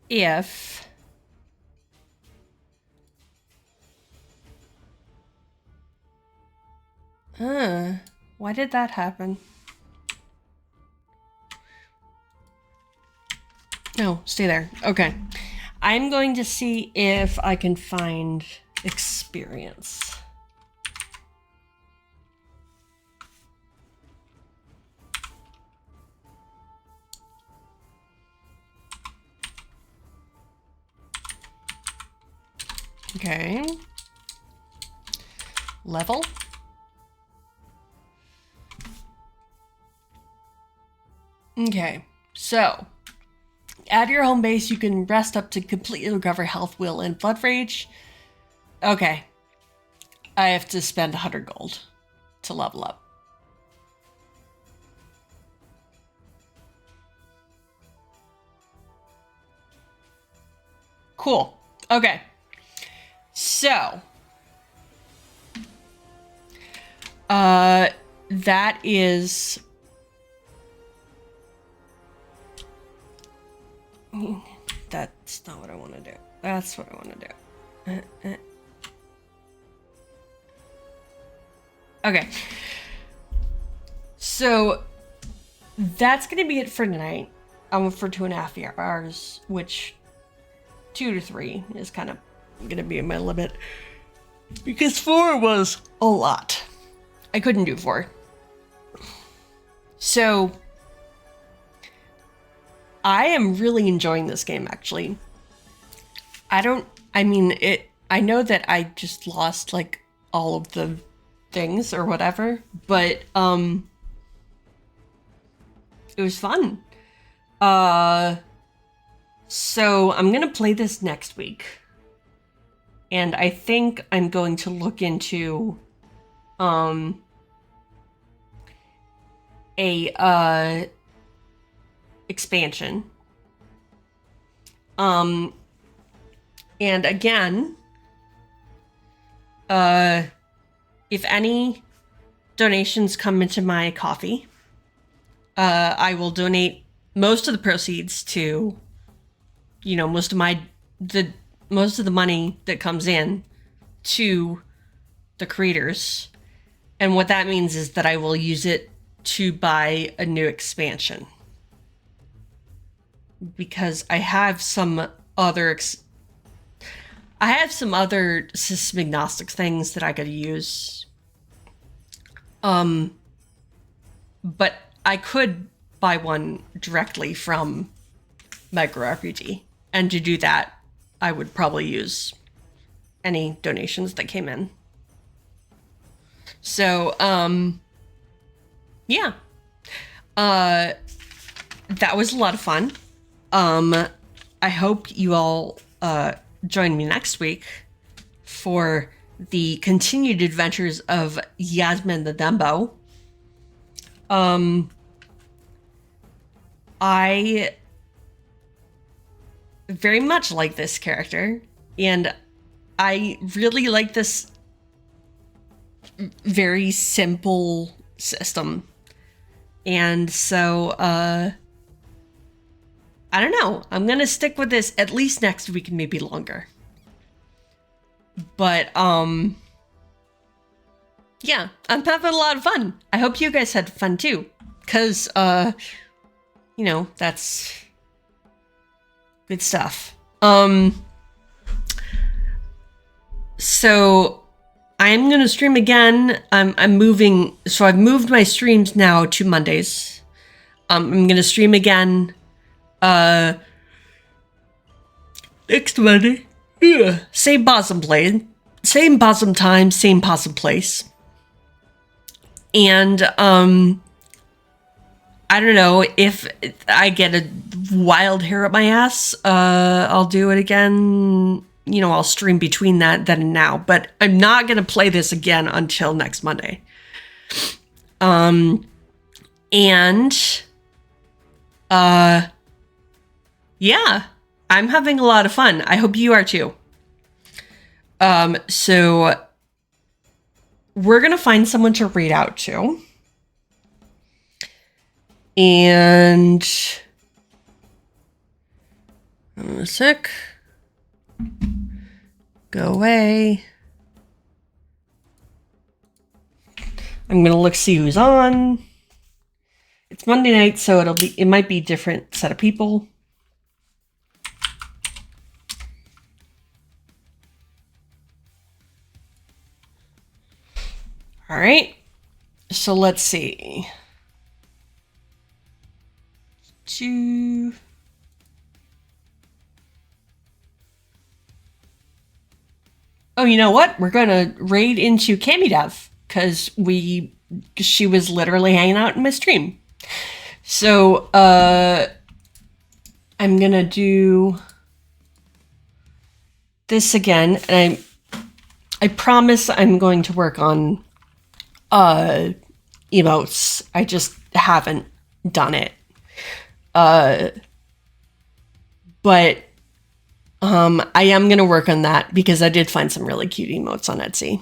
If why did that happen? No, stay there. Okay. I'm going to see if I can find experience. Okay. Level. Okay, so at your home base, you can rest up to completely recover health, will, and blood rage. Okay. I have to spend 100 gold to level up. Cool. Okay. So, that is... That's not what I want to do. That's what I want to do. Okay. So, that's going to be it for tonight. I went for 2.5 hours, which 2 to 3 is kind of going to be my limit. Because 4 was a lot. I couldn't do 4. So, I am really enjoying this game, actually. I know that I just lost, like, all of the things or whatever, but, it was fun. So I'm gonna play this next week. And I think I'm going to look into, a, expansion. And again, if any donations come into my coffee, I will donate most of the proceeds to, most of the money that comes in to the creators. And what that means is that I will use it to buy a new expansion. Because I have some other system agnostic things that I could use. But I could buy one directly from MicroRPG. And to do that, I would probably use any donations that came in. So, yeah. That was a lot of fun. I hope you all join me next week for the continued adventures of Yasmin the Dumbo. I very much like this character, and I really like this very simple system. And so, I don't know. I'm gonna stick with this at least next week and maybe longer. But, yeah, I'm having a lot of fun. I hope you guys had fun too. Because, that's good stuff. So I'm gonna stream again. I'm moving, so I've moved my streams now to Mondays. I'm gonna stream again next Monday. Yeah. Same bosom play, same bosom time, same bosom place. And I don't know, if I get a wild hair up my ass, I'll do it again. I'll stream between that then and now, but I'm not going to play this again until next Monday. Yeah, I'm having a lot of fun. I hope you are too. So we're going to find someone to read out to. And a sec. Go away. I'm gonna look, see who's on. It's Monday night, so it might be a different set of people. All right. So let's see. Oh, you know what? We're gonna raid into Camidev because she was literally hanging out in my stream. So I'm gonna do this again, and I promise I'm going to work on emotes. I just haven't done it. But I am going to work on that because I did find some really cute emotes on Etsy.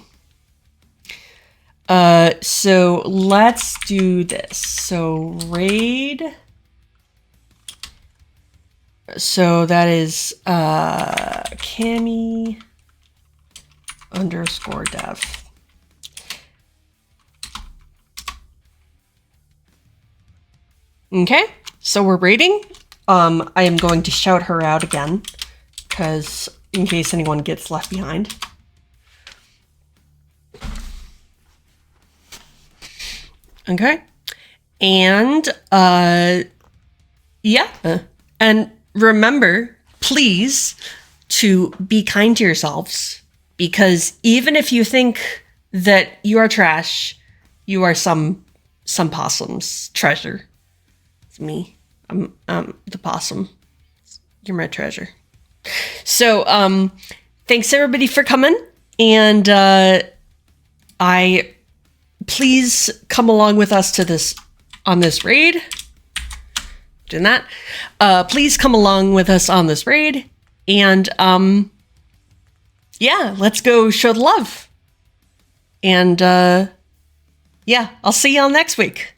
So let's do this. So raid. So that is Cami _dev. Okay, so we're raiding. I am going to shout her out again, because in case anyone gets left behind. Okay, and yeah, and remember, please, to be kind to yourselves, because even if you think that you are trash, you are some possum's treasure. It's me. I'm the possum. You're my treasure. So thanks everybody for coming, and please come along with us to this on this raid. Doing that. Please come along with us on this raid, and yeah, let's go show the love. And yeah, I'll see y'all next week.